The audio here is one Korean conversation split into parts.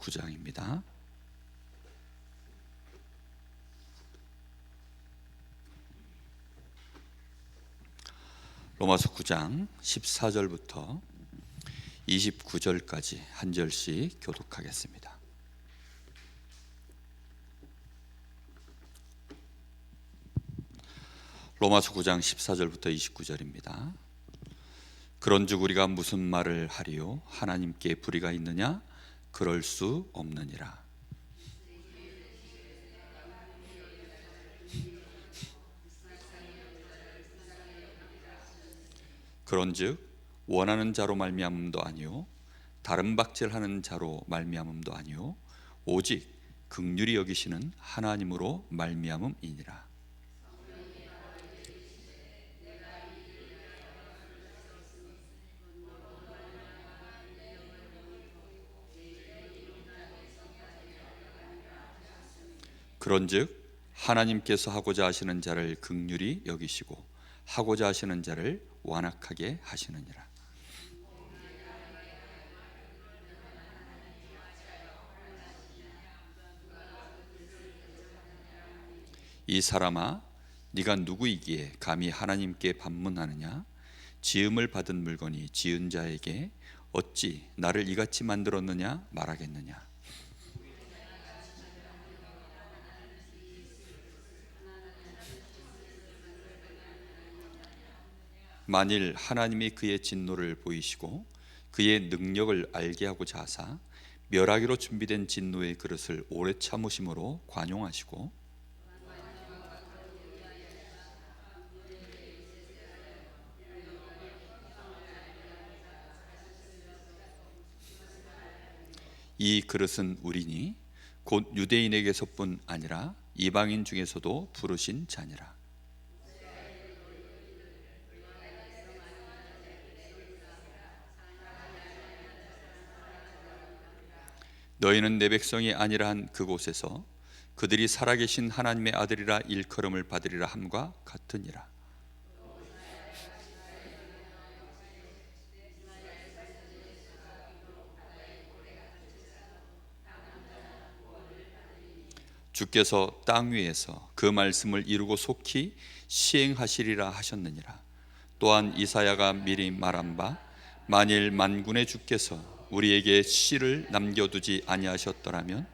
9장입니다. 로마서 9장 14절부터 29절까지 한 절씩 교독하겠습니다. 로마서 9장 14절부터 29절입니다. 그런즉 우리가 무슨 말을 하리요? 하나님께 불의가 있느냐? 그럴 수 없느니라. 그런즉 원하는 자로 말미암음도 아니요 다른 박질하는 자로 말미암음도 아니요 오직 긍휼히 여기시는 하나님으로 말미암음이니라. 그런즉 하나님께서 하고자 하시는 자를 긍휼히 여기시고 하고자 하시는 자를 완악하게 하시느니라. 이 사람아, 네가 누구이기에 감히 하나님께 반문하느냐? 지음을 받은 물건이 지은 자에게 어찌 나를 이같이 만들었느냐 말하겠느냐? 만일 하나님이 그의 진노를 보이시고 그의 능력을 알게 하고자 하사 멸하기로 준비된 진노의 그릇을 오래 참으심으로 관용하시고 이 그릇은 우리니 곧 유대인에게서뿐 아니라 이방인 중에서도 부르신 자니라. 너희는 내 백성이 아니라 한 그곳에서 그들이 살아계신 하나님의 아들이라 일컬음을 받으리라 함과 같으니라. 주께서 땅 위에서 그 말씀을 이루고 속히 시행하시리라 하셨느니라. 또한 이사야가 미리 말한 바 만일 만군의 주께서 우리에게 씨를 남겨두지 아니하셨더라면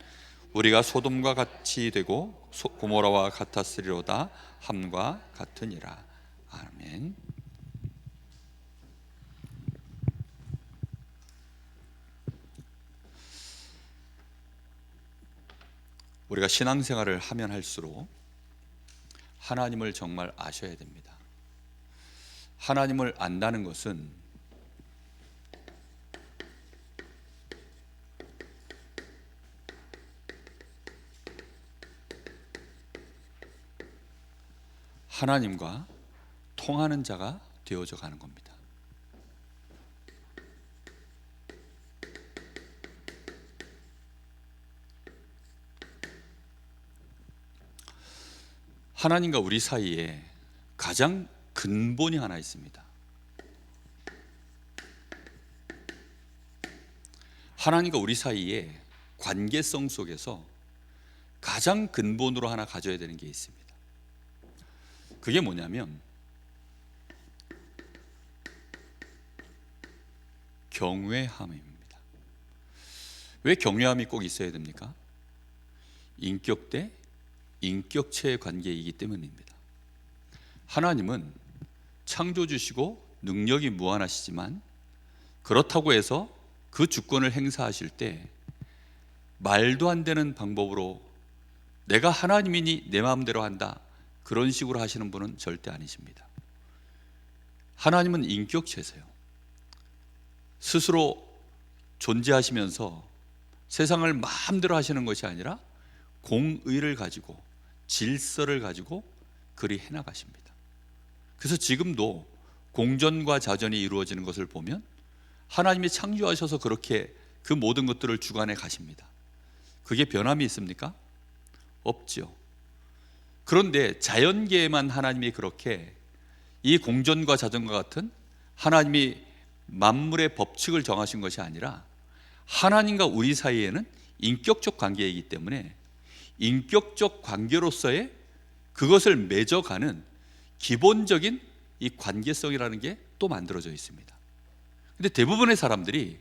우리가 소돔과 같이 되고 고모라와 같았으리로다 함과 같으니라. 아멘. 우리가 신앙생활을 하면 할수록 하나님을 정말 아셔야 됩니다. 하나님을 안다는 것은 하나님과 통하는 자가 되어져 가는 겁니다. 하나님과 우리 사이에 가장 근본이 하나 있습니다. 하나님과 우리 사이에 관계성 속에서 가장 근본으로 하나 가져야 되는 게 있습니다. 그게 뭐냐면 경외함입니다. 왜 경외함이 꼭 있어야 됩니까? 인격 대 인격체의 관계이기 때문입니다. 하나님은 창조주시고 능력이 무한하시지만 그렇다고 해서 그 주권을 행사하실 때 말도 안 되는 방법으로 내가 하나님이니 내 마음대로 한다 그런 식으로 하시는 분은 절대 아니십니다. 하나님은 인격체세요. 스스로 존재하시면서 세상을 마음대로 하시는 것이 아니라 공의를 가지고 질서를 가지고 그리 해나가십니다. 그래서 지금도 공전과 자전이 이루어지는 것을 보면 하나님이 창조하셔서 그렇게 그 모든 것들을 주관해 가십니다. 그게 변함이 있습니까? 없죠. 그런데 자연계에만 하나님이 그렇게 이 공전과 자전과 같은 하나님이 만물의 법칙을 정하신 것이 아니라 하나님과 우리 사이에는 인격적 관계이기 때문에 인격적 관계로서의 그것을 맺어가는 기본적인 이 관계성이라는 게 또 만들어져 있습니다. 근데 대부분의 사람들이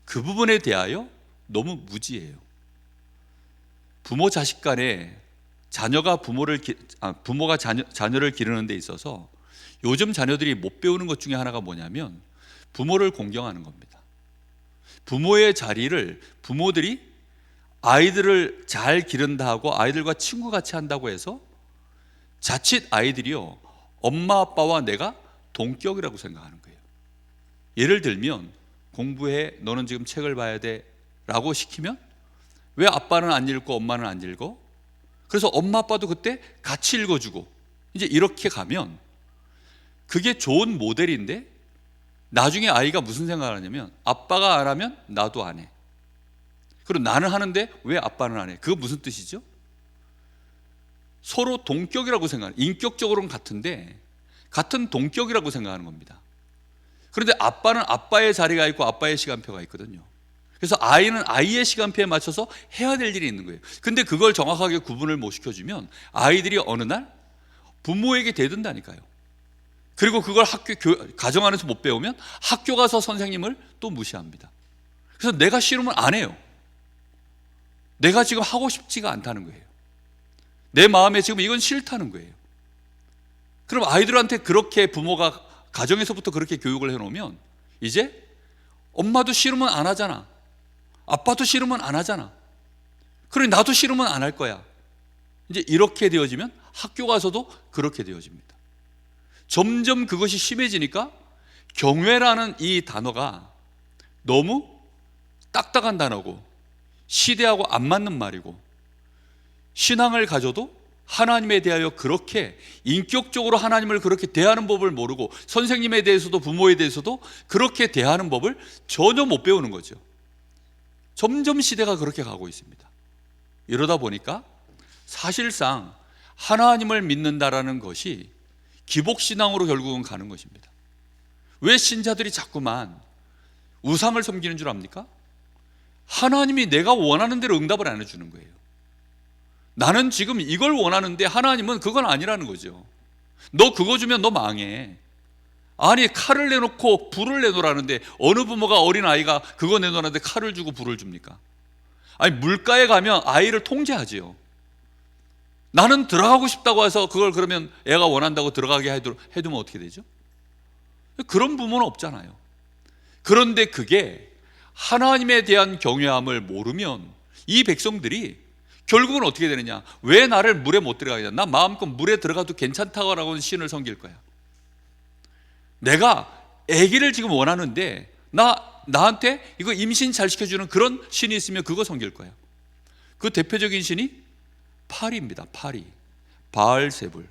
그 부분에 대하여 너무 무지해요. 부모 자식 간에 자녀가 부모가 자녀를 기르는 데 있어서 요즘 자녀들이 못 배우는 것 중에 하나가 뭐냐면 부모를 공경하는 겁니다. 부모의 자리를 부모들이 아이들을 잘 기른다 하고 아이들과 친구같이 한다고 해서 자칫 아이들이요, 엄마 아빠와 내가 동격이라고 생각하는 거예요. 예를 들면 공부해, 너는 지금 책을 봐야 돼 라고 시키면 왜 아빠는 안 읽고 엄마는 안 읽어? 그래서 엄마 아빠도 그때 같이 읽어주고, 이제 이렇게 가면 그게 좋은 모델인데 나중에 아이가 무슨 생각을 하냐면 아빠가 안 하면 나도 안 해. 그리고 나는 하는데 왜 아빠는 안 해? 그거 무슨 뜻이죠? 서로 동격이라고 생각하는, 인격적으로는 같은데 같은 동격이라고 생각하는 겁니다. 그런데 아빠는 아빠의 자리가 있고 아빠의 시간표가 있거든요. 그래서 아이는 아이의 시간표에 맞춰서 해야 될 일이 있는 거예요. 근데 그걸 정확하게 구분을 못 시켜주면 아이들이 어느 날 부모에게 대든다니까요. 그리고 그걸 가정 안에서 못 배우면 학교 가서 선생님을 또 무시합니다. 그래서 내가 싫으면 안 해요. 내가 지금 하고 싶지가 않다는 거예요. 내 마음에 지금 이건 싫다는 거예요. 그럼 아이들한테 그렇게 부모가 가정에서부터 그렇게 교육을 해놓으면 이제 엄마도 싫으면 안 하잖아, 아빠도 싫으면 안 하잖아, 그래 나도 싫으면 안 할 거야. 이제 이렇게 되어지면 학교 가서도 그렇게 되어집니다. 점점 그것이 심해지니까 경외라는 이 단어가 너무 딱딱한 단어고 시대하고 안 맞는 말이고, 신앙을 가져도 하나님에 대하여 그렇게 인격적으로 하나님을 그렇게 대하는 법을 모르고 선생님에 대해서도 부모에 대해서도 그렇게 대하는 법을 전혀 못 배우는 거죠. 점점 시대가 그렇게 가고 있습니다. 이러다 보니까 사실상 하나님을 믿는다라는 것이 기복신앙으로 결국은 가는 것입니다. 왜 신자들이 자꾸만 우상을 섬기는 줄 압니까? 하나님이 내가 원하는 대로 응답을 안 해주는 거예요. 나는 지금 이걸 원하는데 하나님은 그건 아니라는 거죠. 너 그거 주면 너 망해. 아니, 칼을 내놓고 불을 내놓으라는데 어느 부모가 어린아이가 그거 내놓으라는데 칼을 주고 불을 줍니까? 아니, 물가에 가면 아이를 통제하지요. 나는 들어가고 싶다고 해서 그걸 그러면 애가 원한다고 들어가게 해두면 어떻게 되죠? 그런 부모는 없잖아요. 그런데 그게 하나님에 대한 경외함을 모르면 이 백성들이 결국은 어떻게 되느냐? 왜 나를 물에 못 들어가게 하냐? 나 마음껏 물에 들어가도 괜찮다고 신을 섬길 거야. 내가 아기를 지금 원하는데 나한테 이거 임신 잘 시켜주는 그런 신이 있으면 그거 섬길 거야. 그 대표적인 신이 파리입니다. 파리, 바알세불.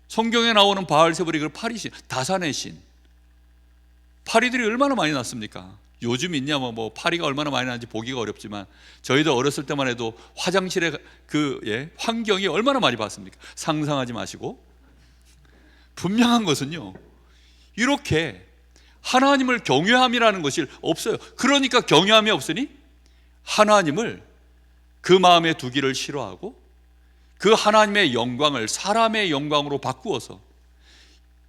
성경에 나오는 바알세불이 그 파리신, 다산의 신. 파리들이 얼마나 많이 났습니까? 요즘 있냐 뭐 파리가 얼마나 많이 나는지 보기가 어렵지만 저희도 어렸을 때만 해도 화장실의 환경이 얼마나 많이 봤습니까? 상상하지 마시고. 분명한 것은요, 이렇게 하나님을 경외함이라는 것이 없어요. 그러니까 경외함이 없으니 하나님을 그 마음에 두기를 싫어하고 그 하나님의 영광을 사람의 영광으로 바꾸어서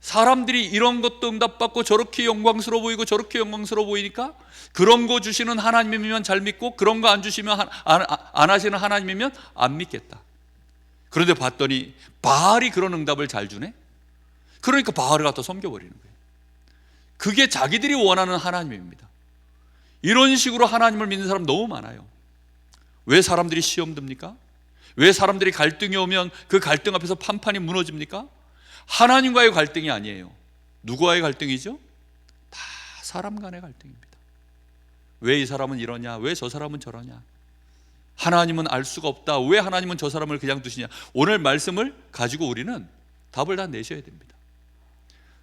사람들이 이런 것도 응답받고 저렇게 영광스러워 보이고 저렇게 영광스러워 보이니까 그런 거 주시는 하나님이면 잘 믿고 그런 거 안 주시면 안 하시는 하나님이면 안 믿겠다. 그런데 봤더니 바알이 그런 응답을 잘 주네. 그러니까 바알을 갖다 섬겨버리는 거예요. 그게 자기들이 원하는 하나님입니다. 이런 식으로 하나님을 믿는 사람 너무 많아요. 왜 사람들이 시험 듭니까? 왜 사람들이 갈등이 오면 그 갈등 앞에서 판판이 무너집니까? 하나님과의 갈등이 아니에요. 누구와의 갈등이죠? 다 사람 간의 갈등입니다. 왜 이 사람은 이러냐? 왜 저 사람은 저러냐? 하나님은 알 수가 없다. 왜 하나님은 저 사람을 그냥 두시냐? 오늘 말씀을 가지고 우리는 답을 다 내셔야 됩니다.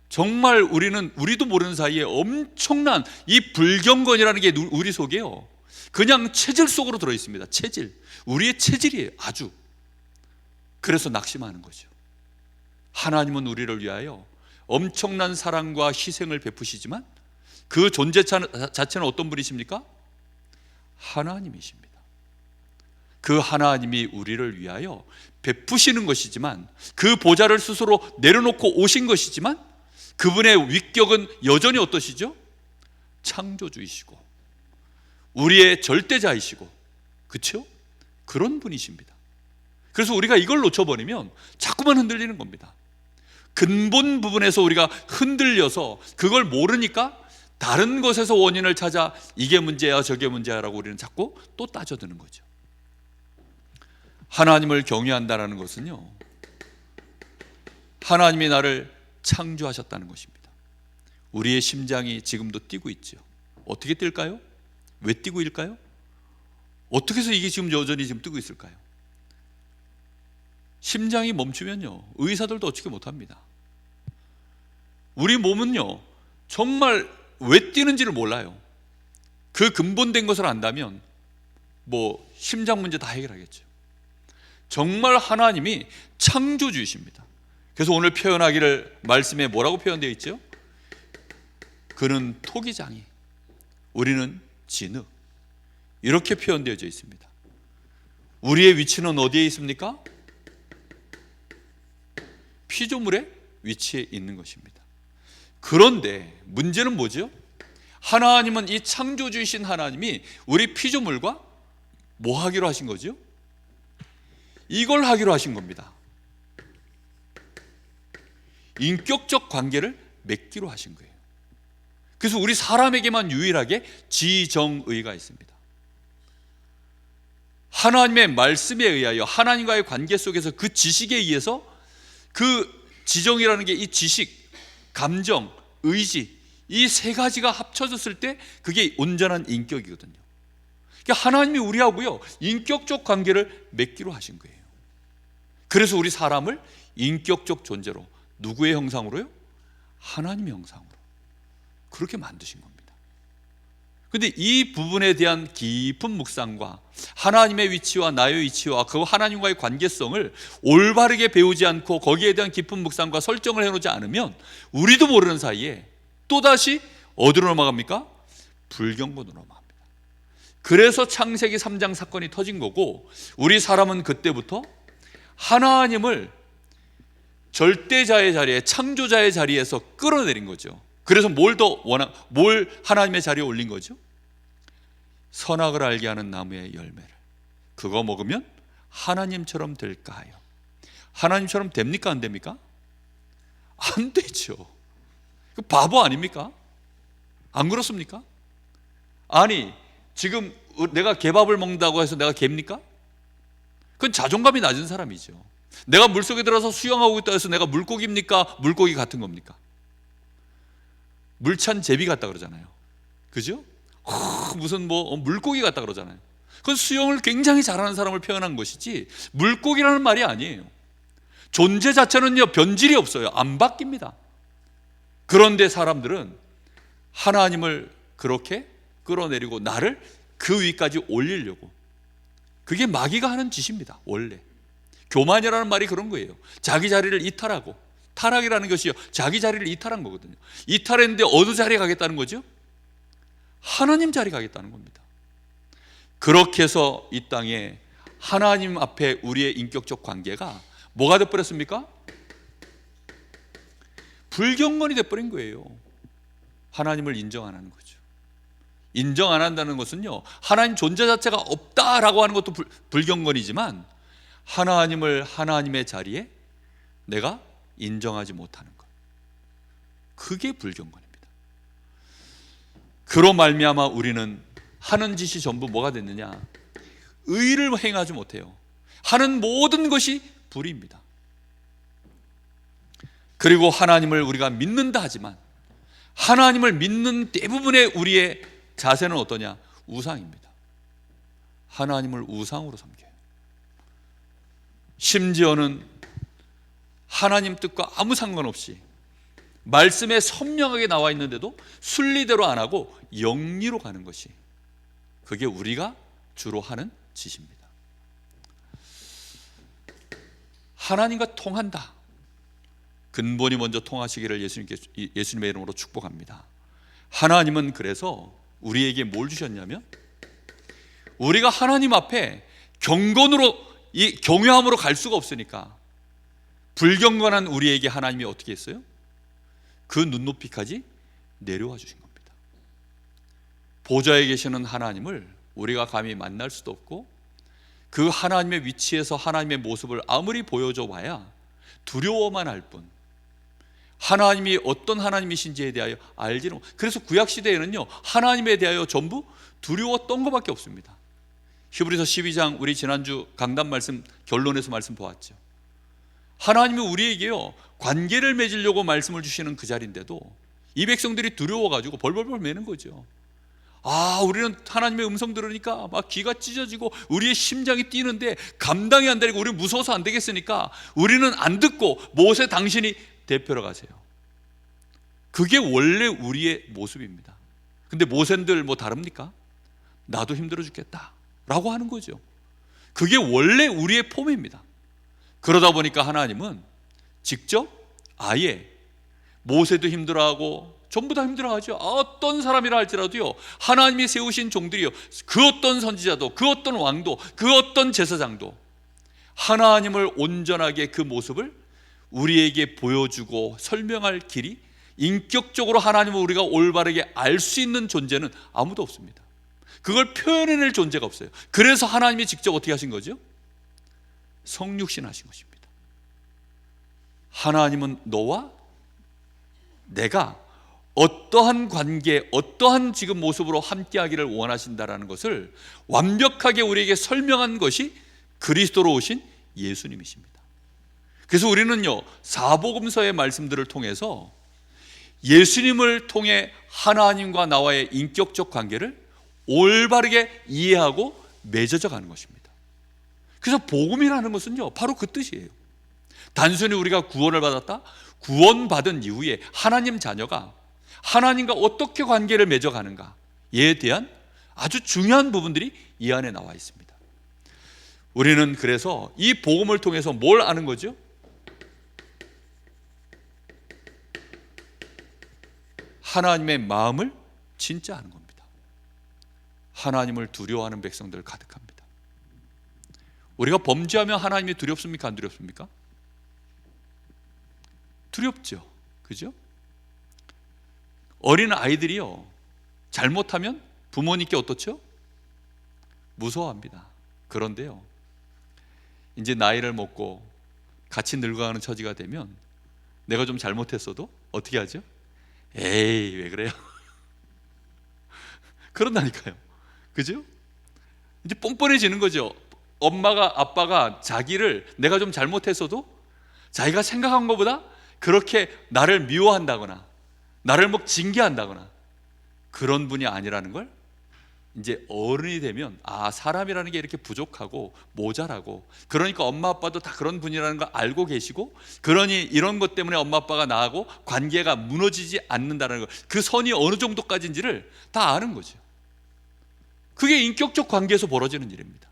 정말 우리도 모르는 사이에 엄청난 이 불경건이라는 게 우리 속에요, 그냥 체질 속으로 들어있습니다. 체질, 우리의 체질이에요. 아주. 그래서 낙심하는 거죠. 하나님은 우리를 위하여 엄청난 사랑과 희생을 베푸시지만 그 존재 자체는 어떤 분이십니까? 하나님이십니다. 그 하나님이 우리를 위하여 베푸시는 것이지만, 그 보좌를 스스로 내려놓고 오신 것이지만, 그분의 위격은 여전히 어떠시죠? 창조주이시고 우리의 절대자이시고, 그렇죠? 그런 분이십니다. 그래서 우리가 이걸 놓쳐버리면 자꾸만 흔들리는 겁니다. 근본 부분에서 우리가 흔들려서 그걸 모르니까 다른 것에서 원인을 찾아 이게 문제야 저게 문제야라고 우리는 자꾸 또 따져드는 거죠. 하나님을 경외한다는 것은요, 하나님이 나를 창조하셨다는 것입니다. 우리의 심장이 지금도 뛰고 있죠. 어떻게 뛸까요? 왜 뛰고 있을까요? 어떻게 해서 이게 지금 여전히 지금 뛰고 있을까요? 심장이 멈추면요, 의사들도 어떻게 못합니다. 우리 몸은요, 정말 왜 뛰는지를 몰라요. 그 근본된 것을 안다면 뭐 심장 문제 다 해결하겠죠. 정말 하나님이 창조주이십니다. 그래서 오늘 표현하기를, 말씀에 뭐라고 표현되어 있죠? 그는 토기장이, 우리는 진흙, 이렇게 표현되어져 있습니다. 우리의 위치는 어디에 있습니까? 피조물의 위치에 있는 것입니다. 그런데 문제는 뭐죠? 하나님은, 이 창조주이신 하나님이 우리 피조물과 뭐 하기로 하신 거죠? 이걸 하기로 하신 겁니다. 인격적 관계를 맺기로 하신 거예요. 그래서 우리 사람에게만 유일하게 지정의가 있습니다. 하나님의 말씀에 의하여, 하나님과의 관계 속에서 그 지식에 의해서, 그 지정이라는 게 이 지식, 감정, 의지, 이 세 가지가 합쳐졌을 때 그게 온전한 인격이거든요. 그러니까 하나님이 우리하고요, 인격적 관계를 맺기로 하신 거예요. 그래서 우리 사람을 인격적 존재로, 누구의 형상으로요? 하나님의 형상으로 그렇게 만드신 겁니다. 그런데 이 부분에 대한 깊은 묵상과 하나님의 위치와 나의 위치와 그 하나님과의 관계성을 올바르게 배우지 않고 거기에 대한 깊은 묵상과 설정을 해놓지 않으면 우리도 모르는 사이에 또다시 어디로 넘어갑니까? 불경본으로 넘어갑니다. 그래서 창세기 3장 사건이 터진 거고, 우리 사람은 그때부터 하나님을 절대자의 자리에, 창조자의 자리에서 끌어내린 거죠. 그래서 뭘 하나님의 자리에 올린 거죠? 선악을 알게 하는 나무의 열매를, 그거 먹으면 하나님처럼 될까 하여. 하나님처럼 됩니까? 안 됩니까? 안 되죠. 그 바보 아닙니까? 안 그렇습니까? 아니, 지금 내가 개밥을 먹는다고 해서 내가 개입니까? 그건 자존감이 낮은 사람이죠. 내가 물속에 들어서 수영하고 있다 해서 내가 물고기입니까? 물고기 같은 겁니까? 물찬 제비 같다 그러잖아요. 그죠? 무슨 물고기 같다 그러잖아요. 그건 수영을 굉장히 잘하는 사람을 표현한 것이지 물고기라는 말이 아니에요. 존재 자체는요, 변질이 없어요. 안 바뀝니다. 그런데 사람들은 하나님을 그렇게 끌어내리고 나를 그 위까지 올리려고, 그게 마귀가 하는 짓입니다. 원래 교만이라는 말이 그런 거예요. 자기 자리를 이탈하고, 타락이라는 것이요, 자기 자리를 이탈한 거거든요. 이탈했는데 어느 자리에 가겠다는 거죠? 하나님 자리에 가겠다는 겁니다. 그렇게 해서 이 땅에 하나님 앞에 우리의 인격적 관계가 뭐가 돼버렸습니까? 불경건이 돼버린 거예요. 하나님을 인정 안 하는 거죠. 인정 안 한다는 것은요, 하나님 존재 자체가 없다라고 하는 것도 불경건이지만, 하나님을 하나님의 자리에 내가 인정하지 못하는 것, 그게 불경건입니다. 그로 말미암아 우리는 하는 짓이 전부 뭐가 됐느냐? 의를 행하지 못해요. 하는 모든 것이 불의입니다. 그리고 하나님을 우리가 믿는다 하지만, 하나님을 믿는 대부분의 우리의 자세는 어떠냐? 우상입니다. 하나님을 우상으로 섬겨요. 심지어는 하나님 뜻과 아무 상관없이 말씀에 선명하게 나와 있는데도 순리대로 안 하고 영리로 가는 것이, 그게 우리가 주로 하는 짓입니다. 하나님과 통한다. 근본이 먼저 통하시기를 예수님의 이름으로 축복합니다. 하나님은 그래서 우리에게 뭘 주셨냐면, 우리가 하나님 앞에 경건으로, 이 경외함으로 갈 수가 없으니까 불경건한 우리에게 하나님이 어떻게 했어요? 그 눈높이까지 내려와 주신 겁니다. 보좌에 계시는 하나님을 우리가 감히 만날 수도 없고, 그 하나님의 위치에서 하나님의 모습을 아무리 보여줘 봐야 두려워만 할 뿐, 하나님이 어떤 하나님이신지에 대하여 알지는. 그래서 구약시대에는요, 하나님에 대하여 전부 두려웠던 것밖에 없습니다. 히브리서 12장, 우리 지난주 강단 말씀 결론에서 말씀 보았죠. 하나님이 우리에게요 관계를 맺으려고 말씀을 주시는 그 자리인데도 이 백성들이 두려워가지고 벌벌벌 매는 거죠. 우리는 하나님의 음성 들으니까 막 귀가 찢어지고 우리의 심장이 뛰는데 감당이 안 되고, 우리 무서워서 안 되겠으니까 우리는 안 듣고 모세 당신이 대표로 가세요. 그게 원래 우리의 모습입니다. 근데 모세들 뭐 다릅니까? 나도 힘들어 죽겠다 라고 하는 거죠. 그게 원래 우리의 폼입니다. 그러다 보니까 하나님은 직접 아예 모세도 힘들어하고 전부 다 힘들어하죠. 어떤 사람이라 할지라도요, 하나님이 세우신 종들이요, 그 어떤 선지자도, 그 어떤 왕도, 그 어떤 제사장도 하나님을 온전하게 그 모습을 우리에게 보여주고 설명할 길이, 인격적으로 하나님을 우리가 올바르게 알 수 있는 존재는 아무도 없습니다. 그걸 표현해낼 존재가 없어요. 그래서 하나님이 직접 어떻게 하신 거죠? 성육신 하신 것입니다. 하나님은 너와 내가 어떠한 관계, 어떠한 지금 모습으로 함께하기를 원하신다라는 것을 완벽하게 우리에게 설명한 것이 그리스도로 오신 예수님이십니다. 그래서 우리는요, 사복음서의 말씀들을 통해서 예수님을 통해 하나님과 나와의 인격적 관계를 올바르게 이해하고 맺어져 가는 것입니다. 그래서 복음이라는 것은요, 바로 그 뜻이에요. 단순히 우리가 구원을 받았다, 구원받은 이후에 하나님 자녀가 하나님과 어떻게 관계를 맺어가는가에 대한 아주 중요한 부분들이 이 안에 나와 있습니다. 우리는 그래서 이 복음을 통해서 뭘 아는 거죠? 하나님의 마음을 진짜 아는 겁니다. 하나님을 두려워하는 백성들 가득합니다. 우리가 범죄하면 하나님이 두렵습니까? 안 두렵습니까? 두렵죠. 그죠? 어린 아이들이요, 잘못하면 부모님께 어떻죠? 무서워합니다. 그런데요, 이제 나이를 먹고 같이 늙어가는 처지가 되면 내가 좀 잘못했어도 어떻게 하죠? 에이, 왜 그래요? 그런다니까요. 그죠? 이제 뻔뻔해지는 거죠. 엄마가, 아빠가 자기를 내가 좀 잘못했어도 자기가 생각한 것보다 그렇게 나를 미워한다거나 나를 뭐 징계한다거나 그런 분이 아니라는 걸 이제 어른이 되면, 사람이라는 게 이렇게 부족하고 모자라고, 그러니까 엄마 아빠도 다 그런 분이라는 걸 알고 계시고, 그러니 이런 것 때문에 엄마 아빠가 나하고 관계가 무너지지 않는다는 걸, 그 선이 어느 정도까지인지를 다 아는 거죠. 그게 인격적 관계에서 벌어지는 일입니다.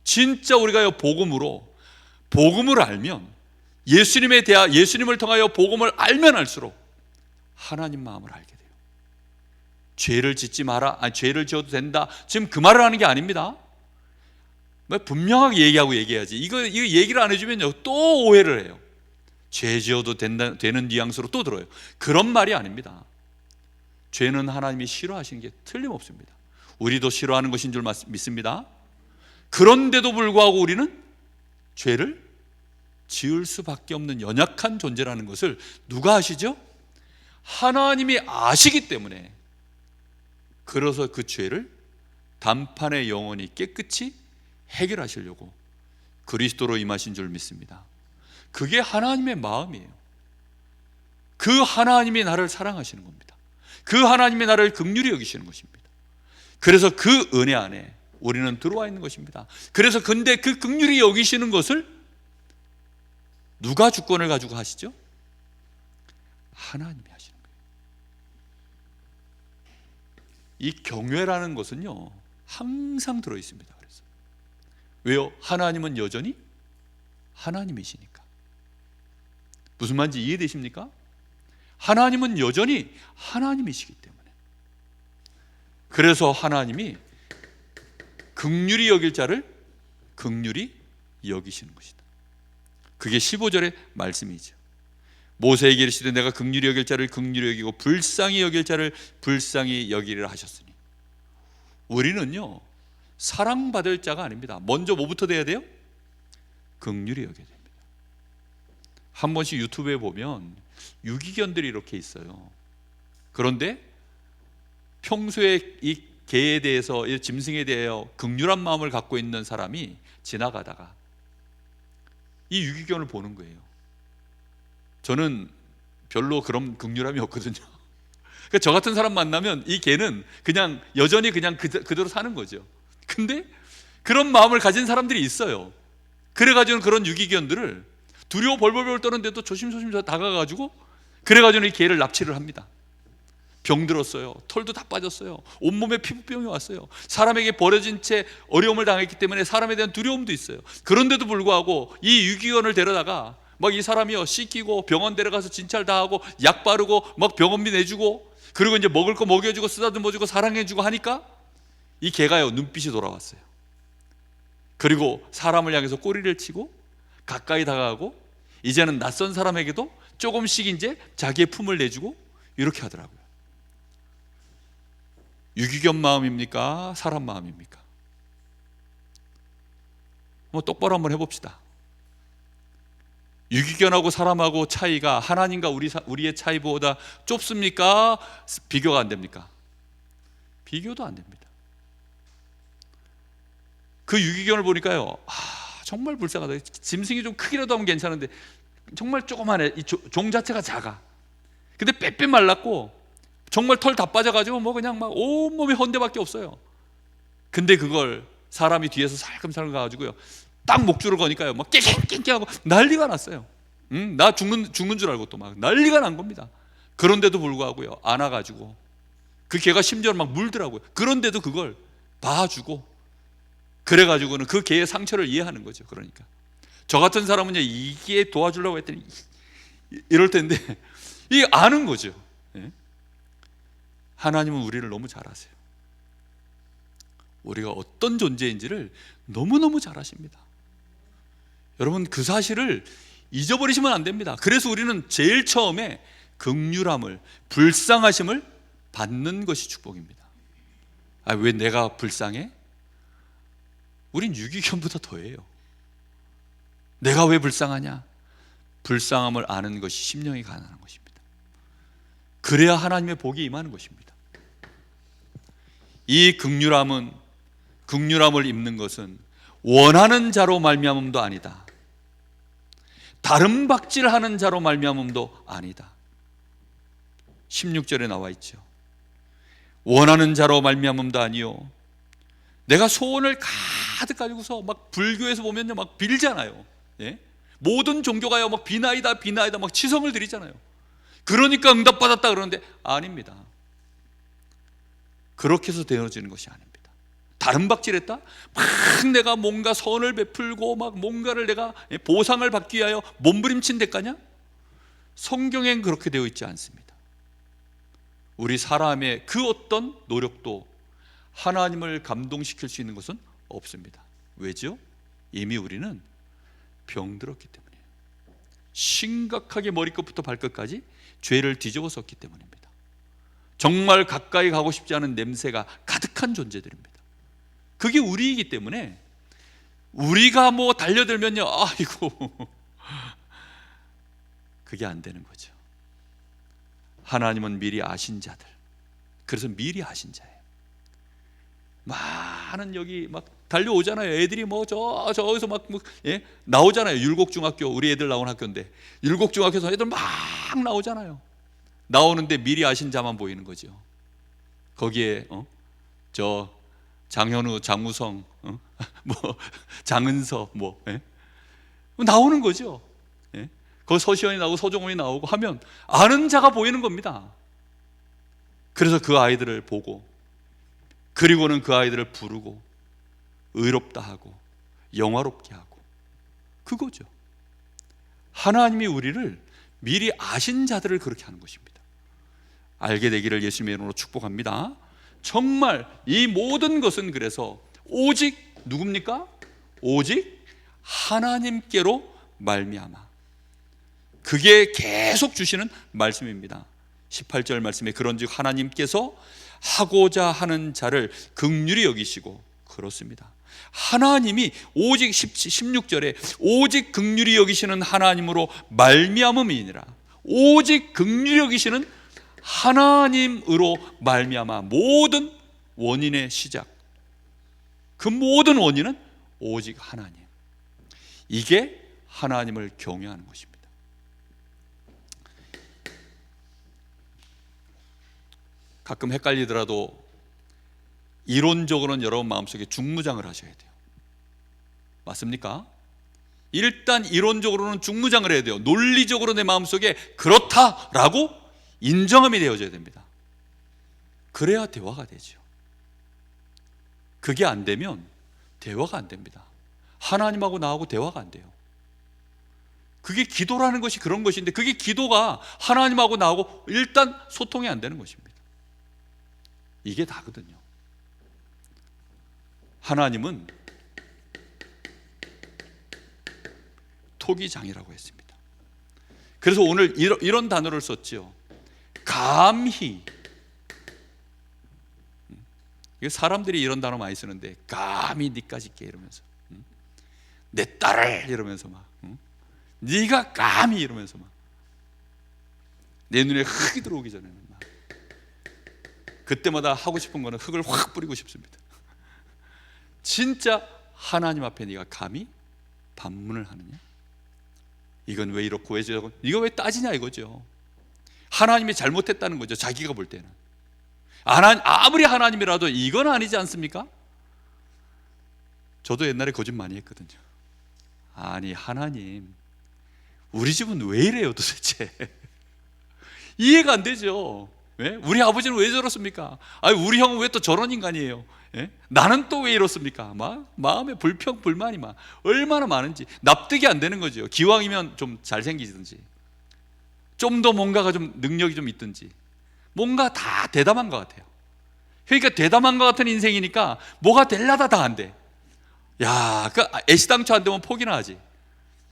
진짜 우리가 복음을 알면, 예수님을 통하여 복음을 알면 알수록 하나님 마음을 알게 돼요. 죄를 짓지 마라, 죄를 지어도 된다, 지금 그 말을 하는 게 아닙니다. 분명하게 얘기해야지. 이거 얘기를 안 해주면요, 또 오해를 해요. 죄 지어도 되는 뉘앙스로 또 들어요. 그런 말이 아닙니다. 죄는 하나님이 싫어하시는 게 틀림없습니다. 우리도 싫어하는 것인 줄 믿습니다. 그런데도 불구하고 우리는 죄를 지을 수밖에 없는 연약한 존재라는 것을 누가 아시죠? 하나님이 아시기 때문에, 그래서 그 죄를 단판에 영원히 깨끗이 해결하시려고 그리스도로 임하신 줄 믿습니다. 그게 하나님의 마음이에요. 그 하나님이 나를 사랑하시는 겁니다. 그 하나님이 나를 긍휼히 여기시는 것입니다. 그래서 그 은혜 안에 우리는 들어와 있는 것입니다. 그래서 근데 그 긍휼히 여기시는 것을 누가 주권을 가지고 하시죠? 하나님이 하시는 거예요. 이 경외라는 것은요, 항상 들어 있습니다. 그래서 왜요? 하나님은 여전히 하나님이시니까. 무슨 말인지 이해되십니까? 하나님은 여전히 하나님이시기 때문에. 그래서 하나님이 긍휼히 여길 자를 긍휼히 여기시는 것이다. 그게 15절의 말씀이죠. 모세에게 이르시되 내가 긍휼히 여길 자를 긍휼히 여기고 불쌍히 여길 자를 불쌍히 여기리라 하셨으니, 우리는요 사랑받을 자가 아닙니다. 먼저 뭐부터 돼야 돼요? 긍휼히 여겨야 됩니다. 한 번씩 유튜브에 보면 유기견들이 이렇게 있어요. 그런데 평소에 이 개에 대해서, 이 짐승에 대하여 긍휼한 마음을 갖고 있는 사람이 지나가다가 이 유기견을 보는 거예요. 저는 별로 그런 긍휼함이 없거든요. 그러니까 저 같은 사람 만나면 이 개는 그냥 여전히 그냥 그대로 사는 거죠. 근데 그런 마음을 가진 사람들이 있어요. 그래가지고 그런 유기견들을 두려워 벌벌벌 떠는데도 조심조심 다가가가지고 그래가지고 이 개를 납치를 합니다. 병들었어요. 털도 다 빠졌어요. 온몸에 피부병이 왔어요. 사람에게 버려진 채 어려움을 당했기 때문에 사람에 대한 두려움도 있어요. 그런데도 불구하고 이 유기견을 데려다가 막 이 사람이요 씻기고 병원 데려가서 진찰 다 하고 약 바르고 막 병원비 내주고, 그리고 이제 먹을 거 먹여주고 쓰다듬어 주고 사랑해주고 하니까 이 개가요 눈빛이 돌아왔어요. 그리고 사람을 향해서 꼬리를 치고 가까이 다가가고 이제는 낯선 사람에게도 조금씩 이제 자기의 품을 내주고 이렇게 하더라고요. 유기견 마음입니까? 사람 마음입니까? 뭐 똑바로 한번 해봅시다. 유기견하고 사람하고 차이가 하나님과 우리의 차이보다 좁습니까? 비교가 안 됩니까? 비교도 안 됩니다. 그 유기견을 보니까요, 정말 불쌍하다. 짐승이 좀 크기라도 하면 괜찮은데 정말 조그만해. 이 종 자체가 작아. 근데 빼빼 말랐고 정말 털 다 빠져가지고 뭐 그냥 막 온몸이 헌데밖에 없어요. 근데 그걸 사람이 뒤에서 살금살금 가가지고요 딱 목줄을 거니까요 막 깽깽깽깽하고 난리가 났어요. 나 죽는 줄 알고 또 막 난리가 난 겁니다. 그런데도 불구하고요 안아가지고 그 개가 심지어 막 물더라고요. 그런데도 그걸 봐주고, 그래가지고는 그 개의 상처를 이해하는 거죠. 그러니까 저 같은 사람은요 이게 도와주려고 했더니 이럴 텐데 이게 아는 거죠. 하나님은 우리를 너무 잘 아세요. 우리가 어떤 존재인지를 너무너무 잘 아십니다. 여러분 그 사실을 잊어버리시면 안 됩니다. 그래서 우리는 제일 처음에 긍휼함을, 불쌍하심을 받는 것이 축복입니다. 왜 내가 불쌍해? 우린 유기견보다 더해요. 내가 왜 불쌍하냐? 불쌍함을 아는 것이 심령이 가난한 것입니다. 그래야 하나님의 복이 임하는 것입니다. 이 긍휼함을 입는 것은 원하는 자로 말미암음도 아니다. 다른 박질하는 자로 말미암음도 아니다. 16절에 나와 있죠. 원하는 자로 말미암음도 아니요. 내가 소원을 가득 가지고서 막 불교에서 보면요 막 빌잖아요. 모든 종교가요 막 비나이다 막 치성을 드리잖아요. 그러니까 응답받았다 그러는데 아닙니다. 그렇게 해서 되어지는 것이 아닙니다. 다른 박질했다? 막 내가 뭔가 선을 베풀고 막 뭔가를 내가 보상을 받기 위하여 몸부림친 대가냐? 성경엔 그렇게 되어 있지 않습니다. 우리 사람의 그 어떤 노력도 하나님을 감동시킬 수 있는 것은 없습니다. 왜죠? 이미 우리는 병들었기 때문이에요. 심각하게 머리끝부터 발끝까지 죄를 뒤집어 썼기 때문입니다. 정말 가까이 가고 싶지 않은 냄새가 가득한 존재들입니다. 그게 우리이기 때문에 우리가 뭐 달려들면요 아이고 그게 안 되는 거죠. 하나님은 미리 아신 자들, 그래서 미리 아신 자예요. 많은 여기 막 달려오잖아요. 애들이 뭐 저기서 막 나오잖아요. 율곡중학교, 우리 애들 나온 학교인데 율곡중학교에서 애들 막 나오잖아요. 나오는데 미리 아신 자만 보이는 거죠. 거기에 저 장현우, 장우성, 뭐 장은서 나오는 거죠. 거기 서시원이 나오고 서종원이 나오고 하면 아는 자가 보이는 겁니다. 그래서 그 아이들을 보고, 그리고는 그 아이들을 부르고 의롭다 하고 영화롭게 하고, 그거죠. 하나님이 우리를 미리 아신 자들을 그렇게 하는 것입니다. 알게 되기를 예수님의 이름으로 축복합니다. 정말 이 모든 것은 그래서 오직 누굽니까? 오직 하나님께로 말미암아. 그게 계속 주시는 말씀입니다. 18절 말씀에 그런즉 하나님께서 하고자 하는 자를 긍휼히 여기시고, 그렇습니다. 하나님이 오직 16절에 오직 긍휼히 여기시는 하나님으로 말미암음이니라. 오직 긍휼히 여기시는 하나님으로 말미암아 모든 원인의 시작, 그 모든 원인은 오직 하나님. 이게 하나님을 경외하는 것입니다. 가끔 헷갈리더라도 이론적으로는 여러분 마음속에 중무장을 하셔야 돼요. 맞습니까? 일단 이론적으로는 중무장을 해야 돼요. 논리적으로 내 마음속에 그렇다라고 인정함이 되어져야 됩니다. 그래야 대화가 되죠. 그게 안 되면 대화가 안 됩니다. 하나님하고 나하고 대화가 안 돼요. 그게 기도라는 것이 그런 것인데, 그게 기도가 하나님하고 나하고 일단 소통이 안 되는 것입니다. 이게 다거든요. 하나님은 토기장이라고 했습니다. 그래서 오늘 이런 단어를 썼지요. 감히. 사람들이 이런 단어 많이 쓰는데, 감히 니까지 깨 이러면서, 내 딸을 이러면서 막, 네가 감히 이러면서 막, 내 눈에 흙이 들어오기 전에는 막, 그때마다 하고 싶은 거는 흙을 확 뿌리고 싶습니다. 진짜 하나님 앞에 네가 감히 반문을 하느냐? 이건 왜 이렇고 왜 저러고, 이거 왜 따지냐 이거죠. 하나님이 잘못했다는 거죠. 자기가 볼 때는. 아무리 하나님이라도 이건 아니지 않습니까? 저도 옛날에 거짓말 많이 했거든요. 아니 하나님, 우리 집은 왜 이래요 도대체? 이해가 안 되죠. 왜? 우리 아버지는 왜 저렇습니까? 아니 우리 형은 왜 또 저런 인간이에요? 예? 나는 또 왜 이렇습니까? 막 마음에 불평불만이 막 얼마나 많은지 납득이 안 되는 거죠. 기왕이면 좀 잘생기든지, 좀 더 뭔가가 좀 능력이 좀 있든지, 뭔가 다 대담한 것 같아요. 그러니까 대담한 것 같은 인생이니까 뭐가 되려다 다 안 돼. 야, 그 애시당초 안 되면 포기나 하지.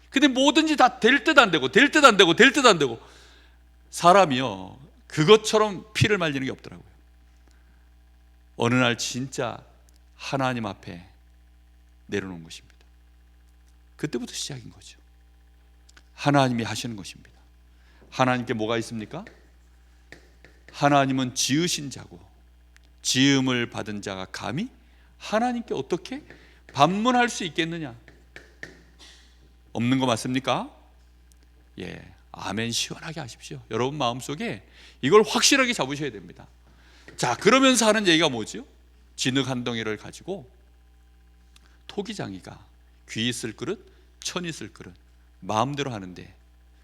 근데 뭐든지 다 될 듯 안 되고, 될 듯 안 되고, 될 듯 안 되고. 사람이요, 그것처럼 피를 말리는 게 없더라고요. 어느 날 진짜 하나님 앞에 내려놓은 것입니다. 그때부터 시작인 거죠. 하나님이 하시는 것입니다. 하나님께 뭐가 있습니까? 하나님은 지으신 자고, 지음을 받은 자가 감히 하나님께 어떻게 반문할 수 있겠느냐? 없는 거 맞습니까? 예, 아멘 시원하게 하십시오. 여러분 마음속에 이걸 확실하게 잡으셔야 됩니다. 자, 그러면서 하는 얘기가 뭐죠? 진흙 한 덩이를 가지고 토기장이가 귀 있을 그릇, 천 있을 그릇 마음대로 하는데,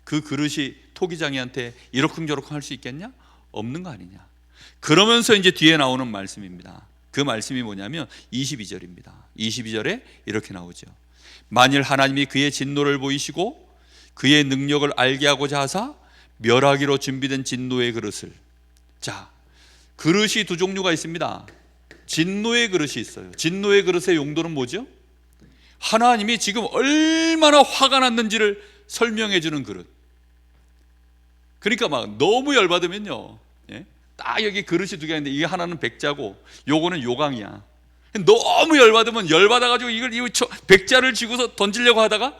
그 그릇이 토기장이한테 이러쿵저러쿵 할 수 있겠냐? 없는 거 아니냐? 그러면서 이제 뒤에 나오는 말씀입니다. 그 말씀이 뭐냐면 22절입니다. 22절에 이렇게 나오죠. 만일 하나님이 그의 진노를 보이시고 그의 능력을 알게 하고자 하사 멸하기로 준비된 진노의 그릇을, 자, 그릇이 두 종류가 있습니다. 진노의 그릇이 있어요. 진노의 그릇의 용도는 뭐죠? 하나님이 지금 얼마나 화가 났는지를 설명해 주는 그릇. 그러니까 막 너무 열받으면요, 예? 딱 여기 그릇이 두 개가 있는데 이게 하나는 백자고 요거는 요강이야. 너무 열받으면 열받아가지고 이걸 백자를 쥐고서 던지려고 하다가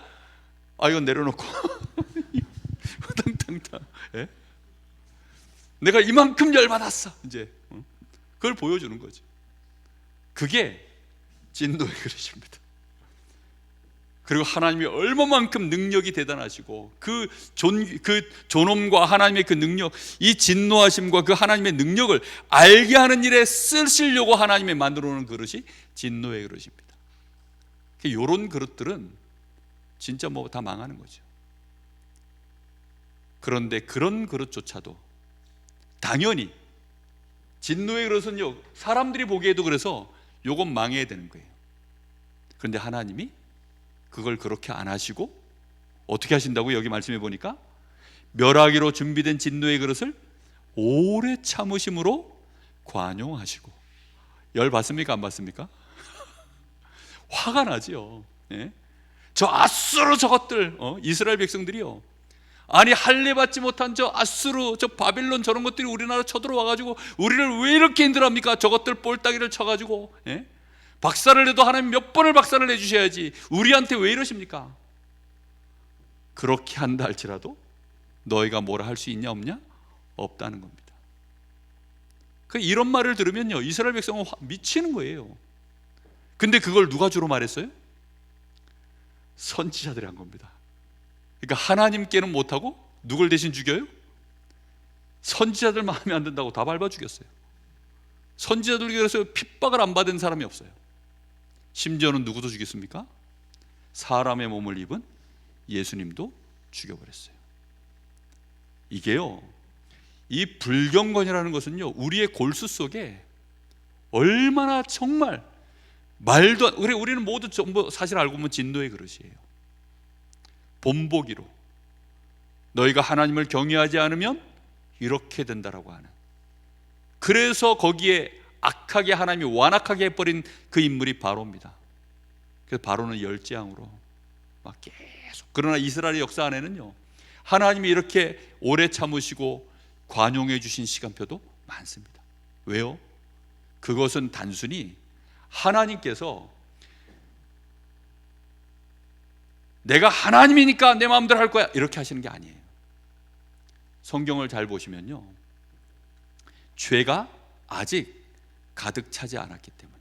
이건 내려놓고 탕탕탕, 예? 내가 이만큼 열받았어 이제, 그걸 보여주는 거죠. 그게 진노의 그릇입니다. 그리고 하나님이 얼마만큼 능력이 대단하시고 그 존엄과 하나님의 그 능력, 이 진노하심과 그 하나님의 능력을 알게 하는 일에 쓰시려고 하나님이 만들어 놓은 그릇이 진노의 그릇입니다. 이런 그릇들은 진짜 뭐 다 망하는 거죠. 그런데 그런 그릇조차도 당연히 진노의 그릇은요, 사람들이 보기에도 그래서 요건 망해야 되는 거예요. 그런데 하나님이 그걸 그렇게 안 하시고 어떻게 하신다고? 여기 말씀해 보니까 멸하기로 준비된 진노의 그릇을 오래 참으심으로 관용하시고. 열 받습니까? 안 받습니까? 화가 나죠. 예? 저 아수르 저것들, 이스라엘 백성들이요, 아니 할례 받지 못한 저 아수르, 저 바빌론 저런 것들이 우리나라 쳐들어와가지고 우리를 왜 이렇게 힘들합니까? 저것들 볼따기를 쳐가지고, 예? 박살을 내도 하나님 몇 번을 박살을 내주셔야지 우리한테 왜 이러십니까? 그렇게 한다 할지라도 너희가 뭐라 할 수 있냐 없냐? 없다는 겁니다. 이런 말을 들으면요, 이스라엘 백성은 미치는 거예요. 근데 그걸 누가 주로 말했어요? 선지자들이 한 겁니다. 그러니까 하나님께는 못하고 누굴 대신 죽여요? 선지자들 마음에 안 든다고 다 밟아 죽였어요. 선지자들이 그래서 핍박을 안 받은 사람이 없어요. 심지어는 누구도 죽였습니까? 사람의 몸을 입은 예수님도 죽여버렸어요. 이게요, 이 불경건이라는 것은요, 우리의 골수 속에 얼마나 정말 말도 안, 우리는 모두 전부 사실 알고 보면 진노의 그릇이에요. 본보기로 너희가 하나님을 경외하지 않으면 이렇게 된다라고 하는, 그래서 거기에 악하게 하나님이 완악하게 해버린 그 인물이 바로입니다. 그래서 바로는 열재앙으로 막 계속, 그러나 이스라엘의 역사 안에는요, 하나님이 이렇게 오래 참으시고 관용해 주신 시간표도 많습니다. 왜요? 그것은 단순히 하나님께서 내가 하나님이니까 내 마음대로 할 거야 이렇게 하시는 게 아니에요. 성경을 잘 보시면요, 죄가 아직 가득 차지 않았기 때문에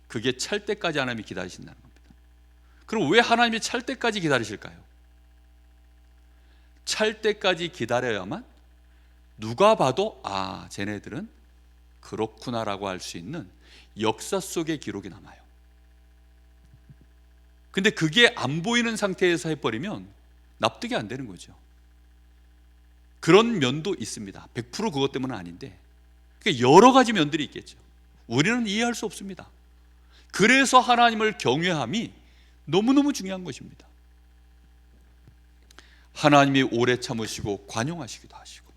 그게 찰 때까지 하나님이 기다리신다는 겁니다. 그럼 왜 하나님이 찰 때까지 기다리실까요? 찰 때까지 기다려야만 누가 봐도 아, 쟤네들은 그렇구나라고 할 수 있는 역사 속의 기록이 남아요. 근데 그게 안 보이는 상태에서 해버리면 납득이 안 되는 거죠. 그런 면도 있습니다. 100% 그것 때문은 아닌데 여러 가지 면들이 있겠죠. 우리는 이해할 수 없습니다. 그래서 하나님을 경외함이 너무너무 중요한 것입니다. 하나님이 오래 참으시고 관용하시기도 하시고,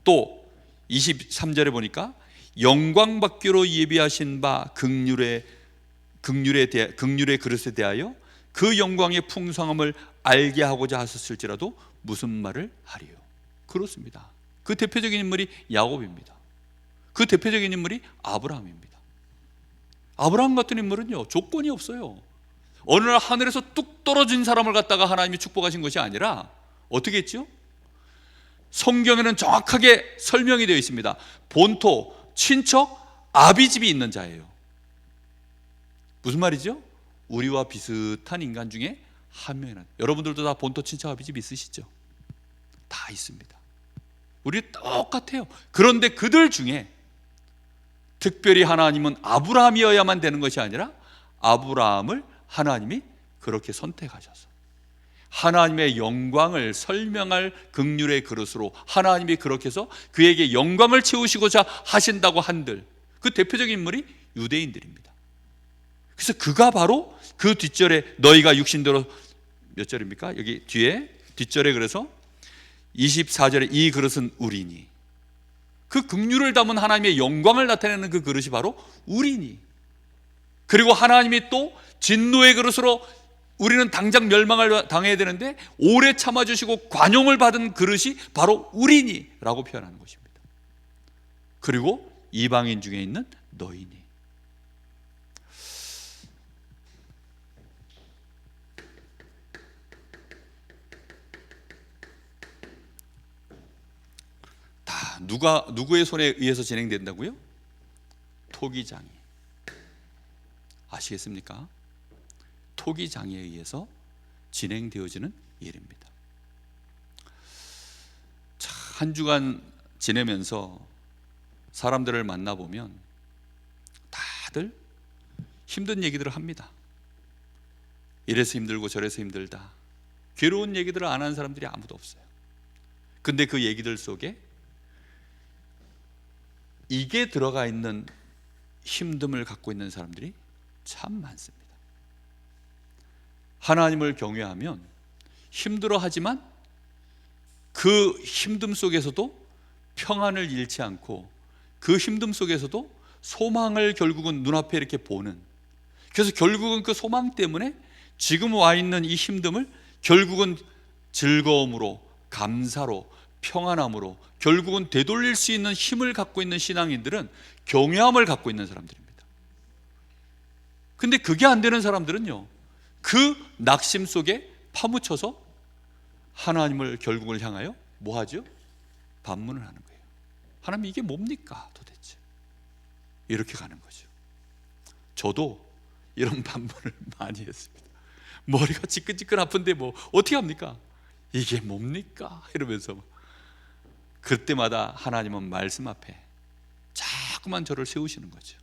또 23절에 보니까 영광 받기로 예비하신 바 긍휼의 그릇에 대하여 그 영광의 풍성함을 알게 하고자 하셨을지라도 무슨 말을 하리요. 그렇습니다. 그 대표적인 인물이 야곱입니다. 그 대표적인 인물이 아브라함입니다. 아브라함 같은 인물은요, 조건이 없어요. 어느 날 하늘에서 뚝 떨어진 사람을 갖다가 하나님이 축복하신 것이 아니라 어떻게 했죠? 성경에는 정확하게 설명이 되어 있습니다. 본토, 친척, 아비집이 있는 자예요. 무슨 말이죠? 우리와 비슷한 인간 중에 한 명이나. 여러분들도 다 본토, 친척, 아비집 있으시죠? 다 있습니다. 우리 똑같아요. 그런데 그들 중에 특별히 하나님은 아브라함이어야만 되는 것이 아니라 아브라함을 하나님이 그렇게 선택하셔서 하나님의 영광을 설명할 긍휼의 그릇으로 하나님이 그렇게 해서 그에게 영광을 채우시고자 하신다고 한들, 그 대표적인 인물이 유대인들입니다. 그래서 그가 바로 그 뒷절에 너희가 육신대로, 몇 절입니까? 여기 뒤에 뒷절에, 그래서 24절에 이 그릇은 우리니, 그 긍휼을 담은 하나님의 영광을 나타내는 그 그릇이 바로 우리니, 그리고 하나님이 또 진노의 그릇으로 우리는 당장 멸망을 당해야 되는데 오래 참아주시고 관용을 받은 그릇이 바로 우리니 라고 표현하는 것입니다. 그리고 이방인 중에 있는 너희니. 다 누구의 손에 의해서 진행된다고요? 토기장이. 아시겠습니까? 토기장에 의해서 진행되어지는 일입니다. 한 주간 지내면서 사람들을 만나보면 다들 힘든 얘기들을 합니다. 이래서 힘들고 저래서 힘들다. 괴로운 얘기들을 안 하는 사람들이 아무도 없어요. 근데 그 얘기들 속에 이게 들어가 있는 힘듦을 갖고 있는 사람들이 참 많습니다. 하나님을 경외하면 힘들어하지만 그 힘듦 속에서도 평안을 잃지 않고 그 힘듦 속에서도 소망을 결국은 눈앞에 이렇게 보는, 그래서 결국은 그 소망 때문에 지금 와 있는 이 힘듦을 결국은 즐거움으로, 감사로, 평안함으로 결국은 되돌릴 수 있는 힘을 갖고 있는 신앙인들은 경외함을 갖고 있는 사람들입니다. 근데 그게 안 되는 사람들은요, 그 낙심 속에 파묻혀서 하나님을 결국을 향하여 뭐 하죠? 반문을 하는 거예요. 하나님, 이게 뭡니까 도대체? 이렇게 가는 거죠. 저도 이런 반문을 많이 했습니다. 머리가 지끈지끈 아픈데 뭐 어떻게 합니까? 이게 뭡니까? 이러면서 그때마다 하나님은 말씀 앞에 자꾸만 저를 세우시는 거죠.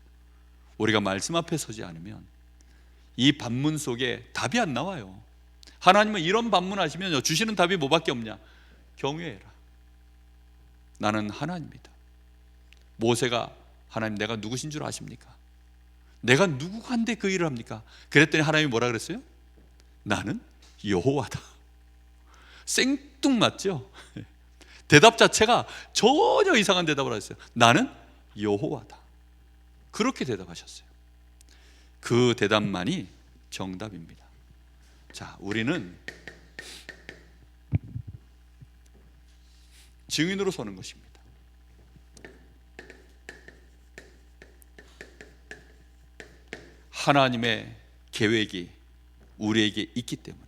우리가 말씀 앞에 서지 않으면 이 반문 속에 답이 안 나와요. 하나님은 이런 반문하시면 주시는 답이 뭐밖에 없냐? 경외해라. 나는 하나님이다. 모세가 하나님, 내가 누구신 줄 아십니까? 내가 누구한테 그 일을 합니까? 그랬더니 하나님이 뭐라 그랬어요? 나는 여호와다. 생뚱맞죠? 대답 자체가 전혀 이상한 대답을 하셨어요. 나는 여호와다. 그렇게 대답하셨어요. 그 대답만이 정답입니다. 자, 우리는 증인으로 서는 것입니다. 하나님의 계획이 우리에게 있기 때문에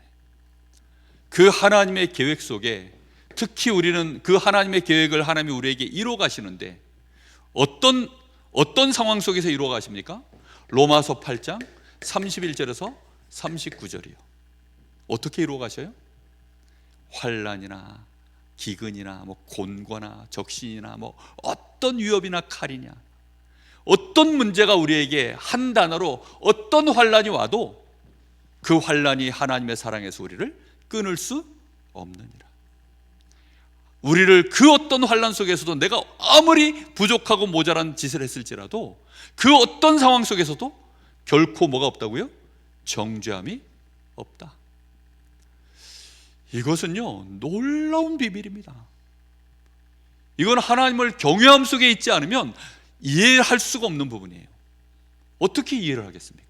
그 하나님의 계획 속에 특히 우리는 그 하나님의 계획을 하나님이 우리에게 이루어 가시는데 어떤 상황 속에서 이루어 가십니까? 로마서 8장 31절에서 39절이요. 어떻게 이루어 가셔요? 환난이나 기근이나 뭐 곤고나 적신이나 뭐 어떤 위협이나 칼이냐, 어떤 문제가 우리에게 한 단어로 어떤 환난이 와도 그 환난이 하나님의 사랑에서 우리를 끊을 수 없느니라. 우리를 그 어떤 환난 속에서도 내가 아무리 부족하고 모자란 짓을 했을지라도 그 어떤 상황 속에서도 결코 뭐가 없다고요? 정죄함이 없다. 이것은요, 놀라운 비밀입니다. 이건 하나님을 경외함 속에 있지 않으면 이해할 수가 없는 부분이에요. 어떻게 이해를 하겠습니까?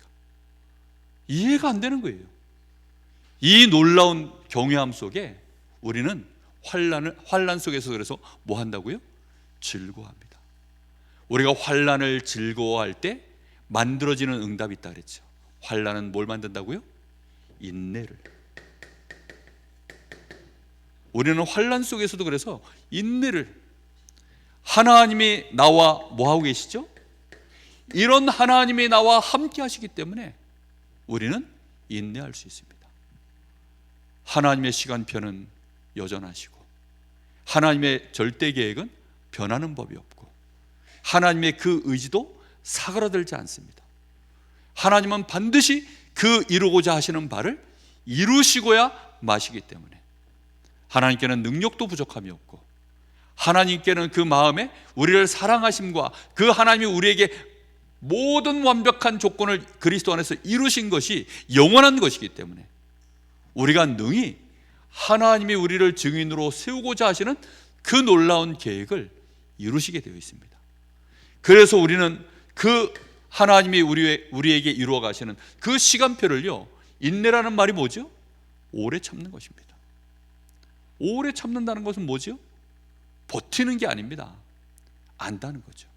이해가 안 되는 거예요. 이 놀라운 경외함 속에 우리는 환난 속에서 그래서 뭐 한다고요? 즐거워합니다. 우리가 환난을 즐거워할 때 만들어지는 응답이 있다 그랬죠. 환난은 뭘 만든다고요? 인내를. 우리는 환난 속에서도 그래서 인내를, 하나님이 나와 뭐 하고 계시죠? 이런 하나님이 나와 함께 하시기 때문에 우리는 인내할 수 있습니다. 하나님의 시간표는 여전하시고 하나님의 절대 계획은 변하는 법이 없고 하나님의 그 의지도 사그라들지 않습니다. 하나님은 반드시 그 이루고자 하시는 바를 이루시고야 마시기 때문에 하나님께는 능력도 부족함이 없고 하나님께는 그 마음에 우리를 사랑하심과 그 하나님이 우리에게 모든 완벽한 조건을 그리스도 안에서 이루신 것이 영원한 것이기 때문에 우리가 능히 하나님이 우리를 증인으로 세우고자 하시는 그 놀라운 계획을 이루시게 되어 있습니다. 그래서 우리는 그 하나님이 우리에게 이루어 가시는 그 시간표를요, 인내라는 말이 뭐죠? 오래 참는 것입니다. 오래 참는다는 것은 뭐죠? 버티는 게 아닙니다. 안다는 거죠.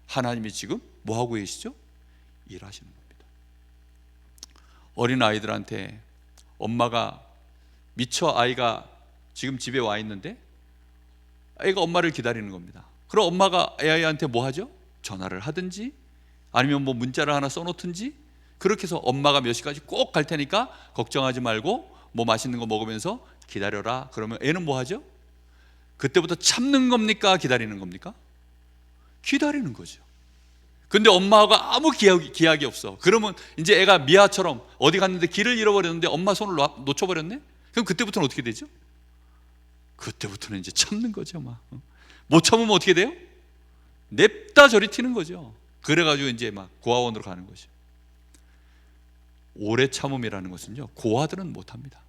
하나님이 지금 뭐 하고 계시죠? 일하시는 겁니다. 어린 아이들한테 엄마가 미처 아이가 지금 집에 와 있는데 아이가 엄마를 기다리는 겁니다. 그럼 엄마가 아이한테 뭐 하죠? 전화를 하든지 아니면 뭐 문자를 하나 써놓든지 그렇게 해서 엄마가 몇 시까지 꼭 갈 테니까 걱정하지 말고 뭐 맛있는 거 먹으면서 기다려라. 그러면 애는 뭐 하죠? 그때부터 참는 겁니까? 기다리는 겁니까? 기다리는 거죠. 근데 엄마하고 아무 기약이 없어. 그러면 이제 애가 미아처럼 어디 갔는데 길을 잃어버렸는데 엄마 손을 놓쳐버렸네? 그럼 그때부터는 어떻게 되죠? 그때부터는 이제 참는 거죠. 못 참으면 어떻게 돼요? 냅다 저리 튀는 거죠. 그래가지고 이제 막 고아원으로 가는 거죠. 오래 참음이라는 것은요, 고아들은 못합니다.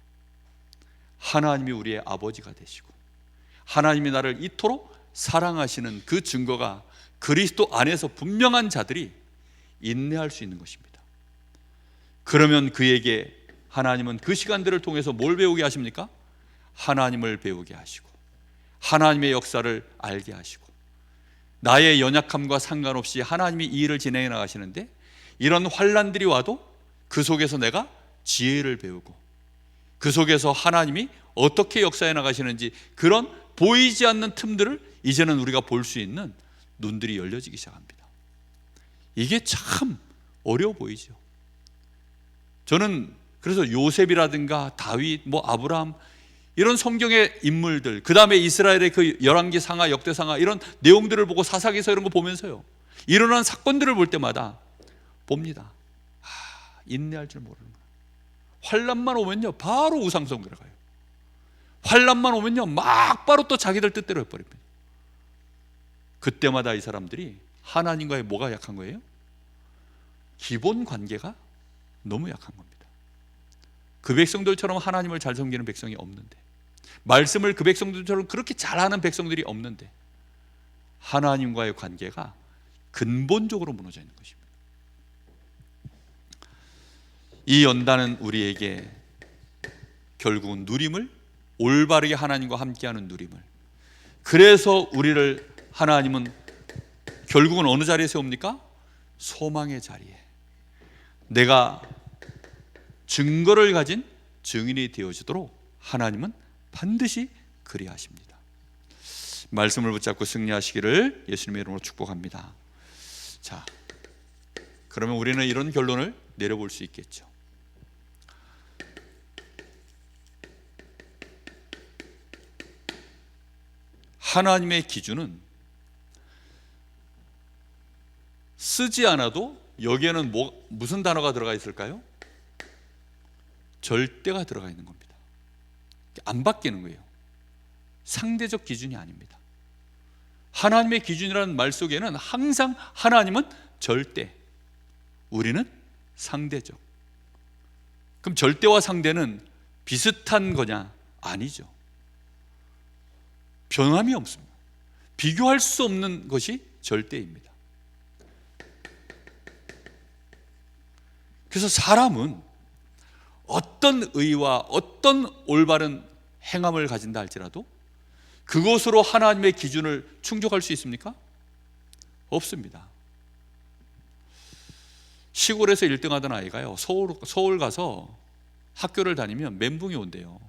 하나님이 우리의 아버지가 되시고 하나님이 나를 이토록 사랑하시는 그 증거가 그리스도 안에서 분명한 자들이 인내할 수 있는 것입니다. 그러면 그에게 하나님은 그 시간들을 통해서 뭘 배우게 하십니까? 하나님을 배우게 하시고 하나님의 역사를 알게 하시고 나의 연약함과 상관없이 하나님이 이 일을 진행해 나가시는데 이런 환난들이 와도 그 속에서 내가 지혜를 배우고 그 속에서 하나님이 어떻게 역사해 나가시는지 그런 보이지 않는 틈들을 이제는 우리가 볼 수 있는 눈들이 열려지기 시작합니다. 이게 참 어려워 보이죠. 저는 그래서 요셉이라든가 다윗, 아브라함 이런 성경의 인물들, 그 다음에 이스라엘의 그 열왕기상하, 역대상하 이런 내용들을 보고 사사기서 이런 거 보면서요, 일어난 사건들을 볼 때마다 봅니다. 인내할 줄 모르는 거예요. 환난만 오면요 바로 우상숭 들어가요. 환난만 오면요 막 바로 또 자기들 뜻대로 해버립니다. 그때마다 이 사람들이 하나님과의 뭐가 약한 거예요? 기본 관계가 너무 약한 겁니다. 그 백성들처럼 하나님을 잘 섬기는 백성이 없는데, 말씀을 그 백성들처럼 그렇게 잘하는 백성들이 없는데 하나님과의 관계가 근본적으로 무너져 있는 것입니다. 이 연단은 우리에게 결국은 누림을, 올바르게 하나님과 함께하는 누림을, 그래서 우리를 하나님은 결국은 어느 자리에 세웁니까? 소망의 자리에 내가 증거를 가진 증인이 되어지도록 하나님은 반드시 그리하십니다. 말씀을 붙잡고 승리하시기를 예수님의 이름으로 축복합니다. 자, 그러면 우리는 이런 결론을 내려볼 수 있겠죠. 하나님의 기준은 쓰지 않아도 여기에는 무슨 단어가 들어가 있을까요? 절대가 들어가 있는 겁니다. 안 바뀌는 거예요. 상대적 기준이 아닙니다. 하나님의 기준이라는 말 속에는 항상 하나님은 절대, 우리는 상대적. 그럼 절대와 상대는 비슷한 거냐? 아니죠. 변함이 없습니다. 비교할 수 없는 것이 절대입니다. 그래서 사람은 어떤 의와 어떤 올바른 행함을 가진다 할지라도 그것으로 하나님의 기준을 충족할 수 있습니까? 없습니다. 시골에서 1등하던 아이가요, 서울 가서 학교를 다니면 멘붕이 온대요.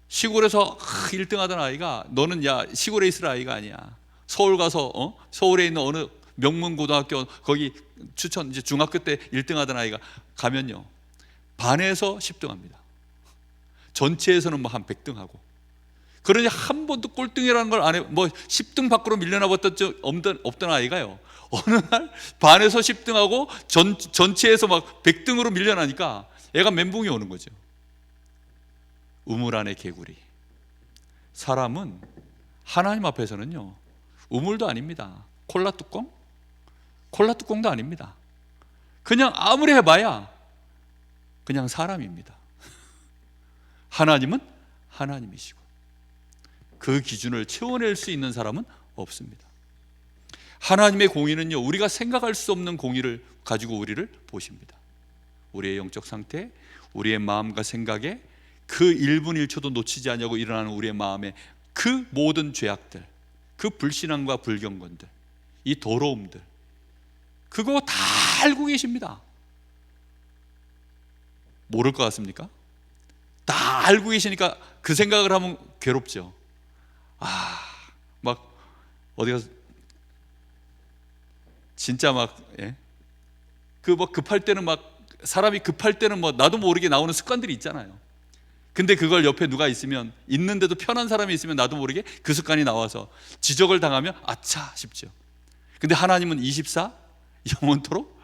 시골에서 1등하던 아이가, 너는 시골에 있을 아이가 아니야. 서울 가서 서울에 있는 어느 명문고등학교, 거기 추천, 이제 중학교 때 1등하던 아이가 가면요 반에서 10등합니다. 전체에서는 한 100등하고. 그러니 한 번도 꼴등이라는 걸 안 해, 10등 밖으로 밀려나봤던 적 없던 아이가요, 어느 날 반에서 10등하고 전체에서 막 100등으로 밀려나니까 애가 멘붕이 오는 거죠. 우물 안의 개구리. 사람은 하나님 앞에서는요 우물도 아닙니다. 콜라 뚜껑도 아닙니다. 그냥 아무리 해봐야 그냥 사람입니다. 하나님은 하나님이시고 그 기준을 채워낼 수 있는 사람은 없습니다. 하나님의 공의는요 우리가 생각할 수 없는 공의를 가지고 우리를 보십니다. 우리의 영적 상태, 우리의 마음과 생각에 그 1분 1초도 놓치지 않냐고 일어나는 우리의 마음에 그 모든 죄악들, 그 불신앙과 불경건들, 이 더러움들, 그거 다 알고 계십니다. 모를 것 같습니까? 다 알고 계시니까 그 생각을 하면 괴롭죠. 막 어디 가서 진짜 급할 때는 사람이 급할 때는 나도 모르게 나오는 습관들이 있잖아요. 근데 그걸 옆에 누가 있으면, 있는데도 편한 사람이 있으면 나도 모르게 그 습관이 나와서 지적을 당하면 아차 싶죠. 근데 하나님은 24 영원토록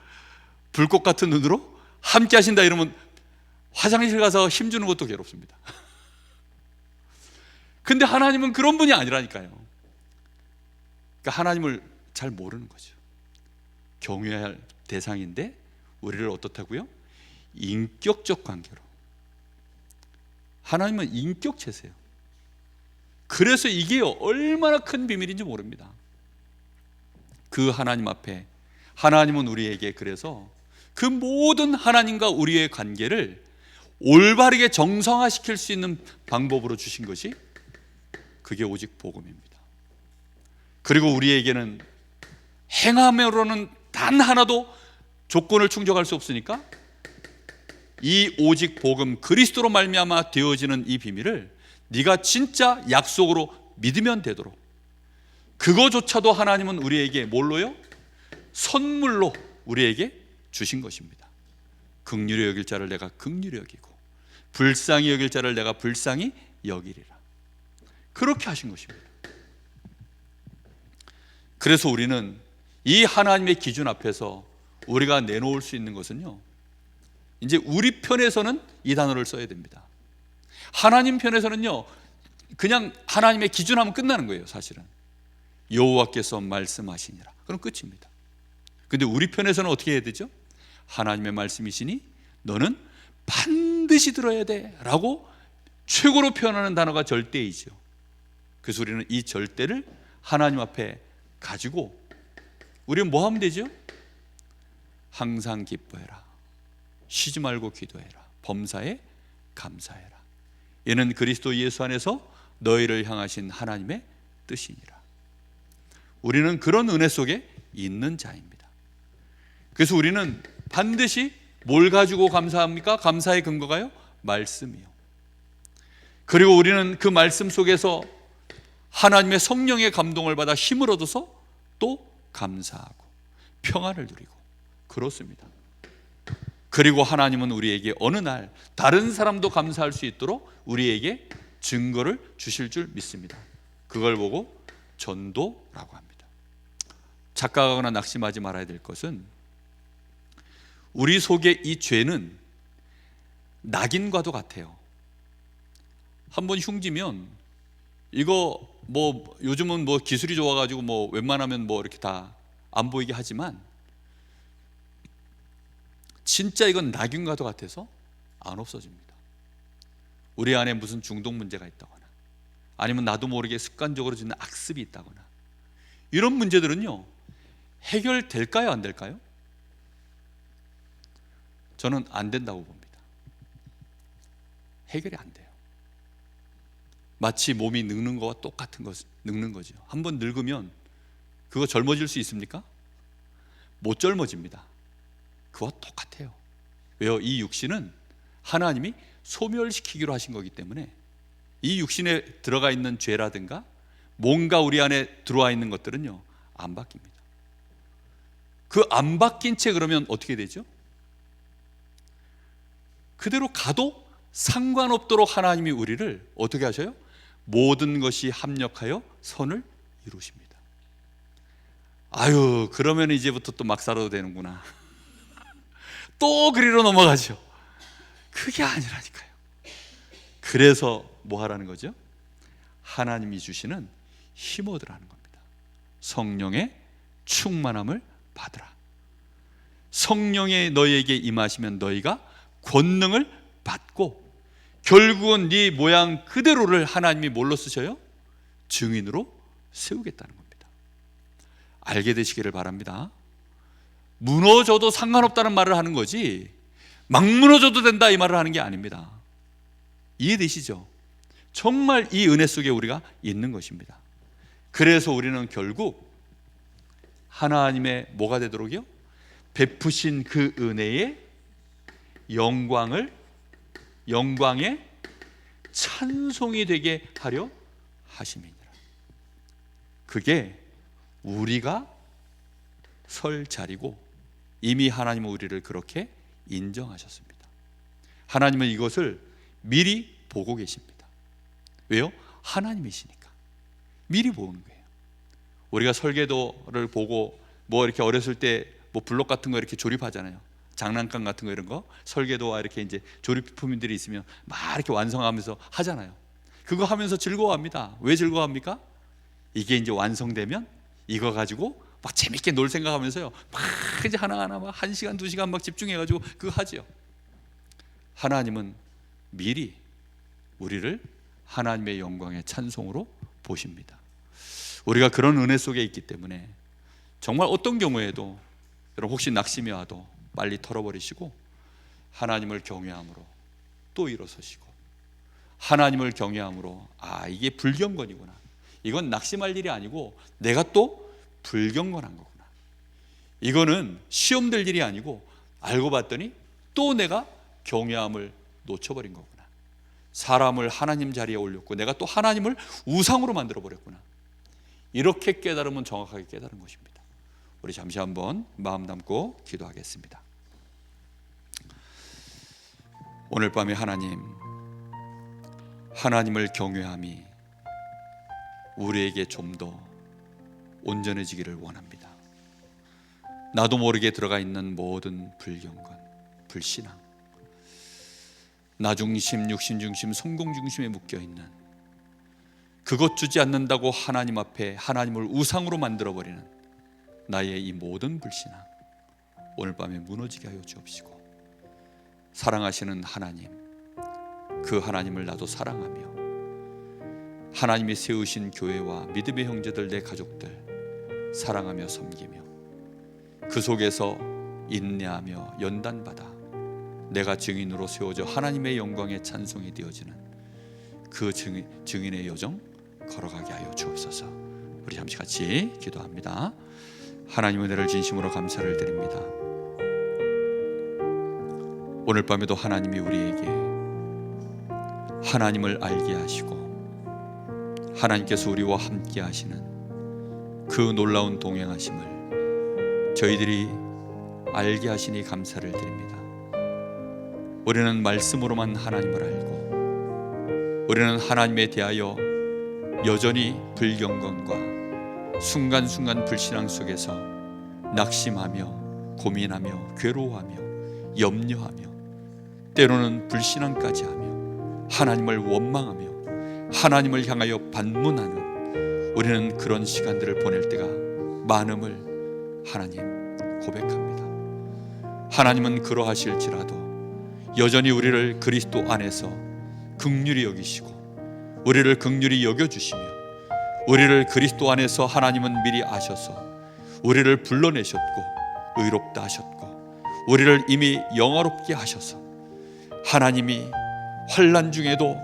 불꽃 같은 눈으로 함께 하신다 이러면 화장실 가서 힘주는 것도 괴롭습니다. 근데 하나님은 그런 분이 아니라니까요. 그러니까 하나님을 잘 모르는 거죠. 경외해야 할 대상인데 우리를 어떻다고요? 인격적 관계로. 하나님은 인격체세요. 그래서 이게 얼마나 큰 비밀인지 모릅니다. 그 하나님 앞에 하나님은 우리에게 그래서 그 모든 하나님과 우리의 관계를 올바르게 정상화시킬 수 있는 방법으로 주신 것이 그게 오직 복음입니다. 그리고 우리에게는 행함으로는 단 하나도 조건을 충족할 수 없으니까 이 오직 복음 그리스도로 말미암아 되어지는 이 비밀을 네가 진짜 약속으로 믿으면 되도록, 그거조차도 하나님은 우리에게 뭘로요? 선물로 우리에게 주신 것입니다. 긍휼히 여길 자를 내가 긍휼히 여기고 불쌍히 여길 자를 내가 불쌍히 여기리라. 그렇게 하신 것입니다. 그래서 우리는 이 하나님의 기준 앞에서 우리가 내놓을 수 있는 것은요, 이제 우리 편에서는 이 단어를 써야 됩니다. 하나님 편에서는요, 그냥 하나님의 기준하면 끝나는 거예요. 사실은 여호와께서 말씀하시니라, 그럼 끝입니다. 근데 우리 편에서는 어떻게 해야 되죠? 하나님의 말씀이시니 너는 반드시 들어야 돼 라고 최고로 표현하는 단어가 절대이죠. 그래서 우리는 이 절대를 하나님 앞에 가지고 우리는 뭐 하면 되죠? 항상 기뻐해라, 쉬지 말고 기도해라, 범사에 감사해라. 이는 그리스도 예수 안에서 너희를 향하신 하나님의 뜻이니라. 우리는 그런 은혜 속에 있는 자입니다. 그래서 우리는 반드시 뭘 가지고 감사합니까? 감사의 근거가요? 말씀이요. 그리고 우리는 그 말씀 속에서 하나님의 성령의 감동을 받아 힘을 얻어서 또 감사하고 평안을 누리고 그렇습니다. 그리고 하나님은 우리에게 어느 날 다른 사람도 감사할 수 있도록 우리에게 증거를 주실 줄 믿습니다. 그걸 보고 전도라고 합니다. 착각하거나 낙심하지 말아야 될 것은, 우리 속에 이 죄는 낙인과도 같아요. 한번 흉지면 이거 뭐 요즘은 뭐 기술이 좋아가지고 뭐 웬만하면 뭐 이렇게 다 안 보이게 하지만 진짜 이건 낙인과도 같아서 안 없어집니다. 우리 안에 무슨 중독 문제가 있다거나 아니면 나도 모르게 습관적으로 짓는 악습이 있다거나 이런 문제들은요, 해결될까요? 안 될까요? 저는 안 된다고 봅니다. 해결이 안 돼요. 마치 몸이 늙는 거와 똑같은 것, 늙는 거죠. 한번 늙으면 그거 젊어질 수 있습니까? 못 젊어집니다. 그와 똑같아요. 왜요? 이 육신은 하나님이 소멸시키기로 하신 거기 때문에 이 육신에 들어가 있는 죄라든가 뭔가 우리 안에 들어와 있는 것들은요, 안 바뀝니다. 그 안 바뀐 채 그러면 어떻게 되죠? 그대로 가도 상관없도록 하나님이 우리를 어떻게 하셔요? 모든 것이 합력하여 선을 이루십니다. 아유, 그러면 이제부터 또 막 살아도 되는구나. 또 그리로 넘어가죠. 그게 아니라니까요. 그래서 뭐 하라는 거죠? 하나님이 주시는 힘 얻으라는 겁니다. 성령의 충만함을 받으라. 성령의 너희에게 임하시면 너희가 권능을 받고 결국은 네 모양 그대로를 하나님이 뭘로 쓰셔요? 증인으로 세우겠다는 겁니다. 알게 되시기를 바랍니다. 무너져도 상관없다는 말을 하는 거지 막 무너져도 된다 이 말을 하는 게 아닙니다. 이해되시죠? 정말 이 은혜 속에 우리가 있는 것입니다. 그래서 우리는 결국 하나님의 뭐가 되도록요? 베푸신 그 은혜의 영광의 찬송이 되게 하려 하심이니라. 그게 우리가 설 자리고 이미 하나님은 우리를 그렇게 인정하셨습니다. 하나님은 이것을 미리 보고 계십니다. 왜요? 하나님이시니까 미리 보는 거예요. 우리가 설계도를 보고 뭐 이렇게 어렸을 때 뭐 블록 같은 거 이렇게 조립하잖아요. 장난감 같은 거 이런 거 설계도와 이렇게 이제 조립품들이 있으면 막 이렇게 완성하면서 하잖아요. 그거 하면서 즐거워합니다. 왜 즐거워합니까? 이게 이제 완성되면 이거 가지고 막 재밌게 놀 생각하면서요, 막 이제 하나하나 막 1시간 2시간 막 집중해가지고 그거 하지요. 하나님은 미리 우리를 하나님의 영광의 찬송으로 보십니다. 우리가 그런 은혜 속에 있기 때문에 정말 어떤 경우에도, 여러분 혹시 낙심이 와도 빨리 털어버리시고 하나님을 경외함으로 또 일어서시고, 하나님을 경외함으로 이게 불경건이구나, 이건 낙심할 일이 아니고 내가 또 불경건한 거구나, 이거는 시험될 일이 아니고 알고 봤더니 또 내가 경외함을 놓쳐버린 거구나, 사람을 하나님 자리에 올렸고 내가 또 하나님을 우상으로 만들어버렸구나, 이렇게 깨달으면 정확하게 깨달은 것입니다. 우리 잠시 한번 마음 담고 기도하겠습니다. 오늘 밤에 하나님을 경외함이 우리에게 좀 더 온전해지기를 원합니다. 나도 모르게 들어가 있는 모든 불경건, 불신앙, 나 중심, 육신 중심, 성공 중심에 묶여 있는, 그것 주지 않는다고 하나님 앞에 하나님을 우상으로 만들어버리는 나의 이 모든 불신앙, 오늘 밤에 무너지게 하여 주옵시고, 사랑하시는 하나님, 그 하나님을 나도 사랑하며 하나님이 세우신 교회와 믿음의 형제들, 내 가족들 사랑하며 섬기며 그 속에서 인내하며 연단받아 내가 증인으로 세워져 하나님의 영광의 찬송이 되어지는 그 증인의 여정 걸어가게 하여 주옵소서. 우리 잠시 같이 기도합니다. 하나님, 은혜를 진심으로 감사를 드립니다. 오늘 밤에도 하나님이 우리에게 하나님을 알게 하시고 하나님께서 우리와 함께 하시는 그 놀라운 동행하심을 저희들이 알게 하시니 감사를 드립니다. 우리는 말씀으로만 하나님을 알고, 우리는 하나님에 대하여 여전히 불경건과 순간순간 불신앙 속에서 낙심하며 고민하며 괴로워하며 염려하며 때로는 불신앙까지 하며 하나님을 원망하며 하나님을 향하여 반문하는, 우리는 그런 시간들을 보낼 때가 많음을 하나님 고백합니다. 하나님은 그러하실지라도 여전히 우리를 그리스도 안에서 긍휼히 여기시고 우리를 긍휼히 여겨주시며, 우리를 그리스도 안에서 하나님은 미리 아셔서 우리를 불러내셨고 의롭다 하셨고 우리를 이미 영화롭게 하셔서 하나님이 환난 중에도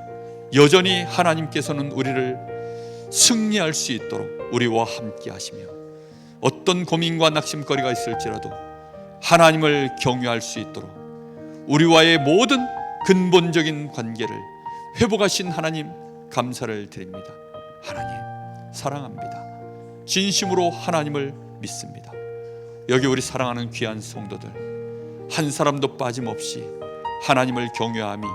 여전히 하나님께서는 우리를 승리할 수 있도록 우리와 함께 하시며, 어떤 고민과 낙심거리가 있을지라도 하나님을 경외할 수 있도록 우리와의 모든 근본적인 관계를 회복하신 하나님 감사를 드립니다. 하나님 사랑합니다. 진심으로 하나님을 믿습니다. 여기 우리 사랑하는 귀한 성도들 한 사람도 빠짐없이 하나님을 경외함이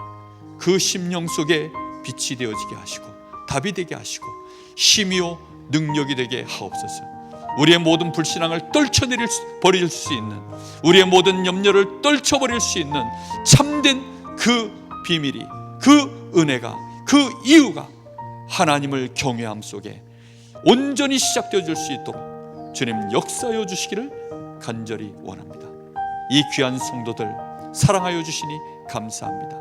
그 심령 속에 빛이 되어지게 하시고 답이 되게 하시고 힘이요 능력이 되게 하옵소서. 우리의 모든 불신앙을 떨쳐버릴 수 있는, 우리의 모든 염려를 떨쳐버릴 수 있는 참된 그 비밀이, 그 은혜가, 그 이유가 하나님을 경외함 속에 온전히 시작되어질 수 있도록 주님 역사하여 주시기를 간절히 원합니다. 이 귀한 성도들 사랑하여 주시니 감사합니다.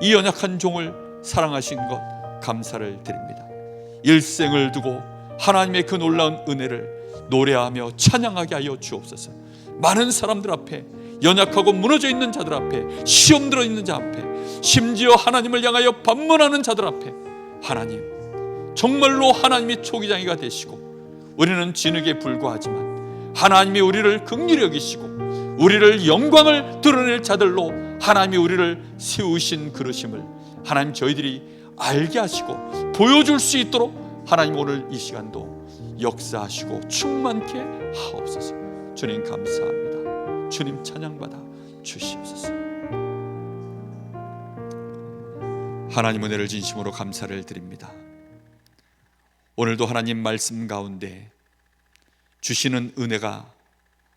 이 연약한 종을 사랑하신 것 감사를 드립니다. 일생을 두고 하나님의 그 놀라운 은혜를 노래하며 찬양하게 하여 주옵소서. 많은 사람들 앞에, 연약하고 무너져 있는 자들 앞에, 시험 들어 있는 자 앞에, 심지어 하나님을 향하여 반문하는 자들 앞에 하나님 정말로 하나님이 초기장이가 되시고, 우리는 진흙에 불과하지만 하나님이 우리를 긍휼히 여기시고 우리를 영광을 드러낼 자들로 하나님이 우리를 세우신 그러심을 하나님 저희들이 알게 하시고 보여줄 수 있도록 하나님 오늘 이 시간도 역사하시고 충만케 하옵소서. 주님 감사합니다. 주님 찬양받아 주시옵소서. 하나님 은혜를 진심으로 감사를 드립니다. 오늘도 하나님 말씀 가운데 주시는 은혜가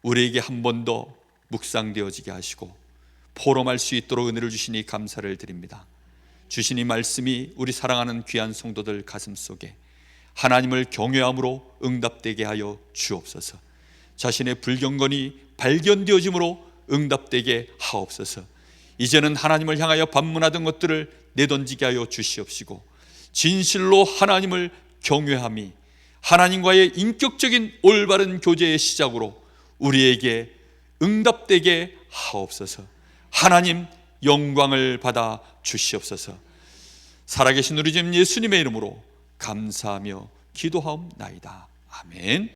우리에게 한 번 더 묵상되어지게 하시고 포럼할 수 있도록 은혜를 주시니 감사를 드립니다. 주신 이 말씀이 우리 사랑하는 귀한 성도들 가슴 속에 하나님을 경외함으로 응답되게 하여 주옵소서. 자신의 불경건이 발견되어짐으로 응답되게 하옵소서. 이제는 하나님을 향하여 반문하던 것들을 내던지게 하여 주시옵시고, 진실로 하나님을 경외함이 하나님과의 인격적인 올바른 교제의 시작으로 우리에게 응답되게 하옵소서. 하나님 영광을 받아 주시옵소서. 살아계신 우리 주님 예수님의 이름으로 감사하며 기도하옵나이다. 아멘.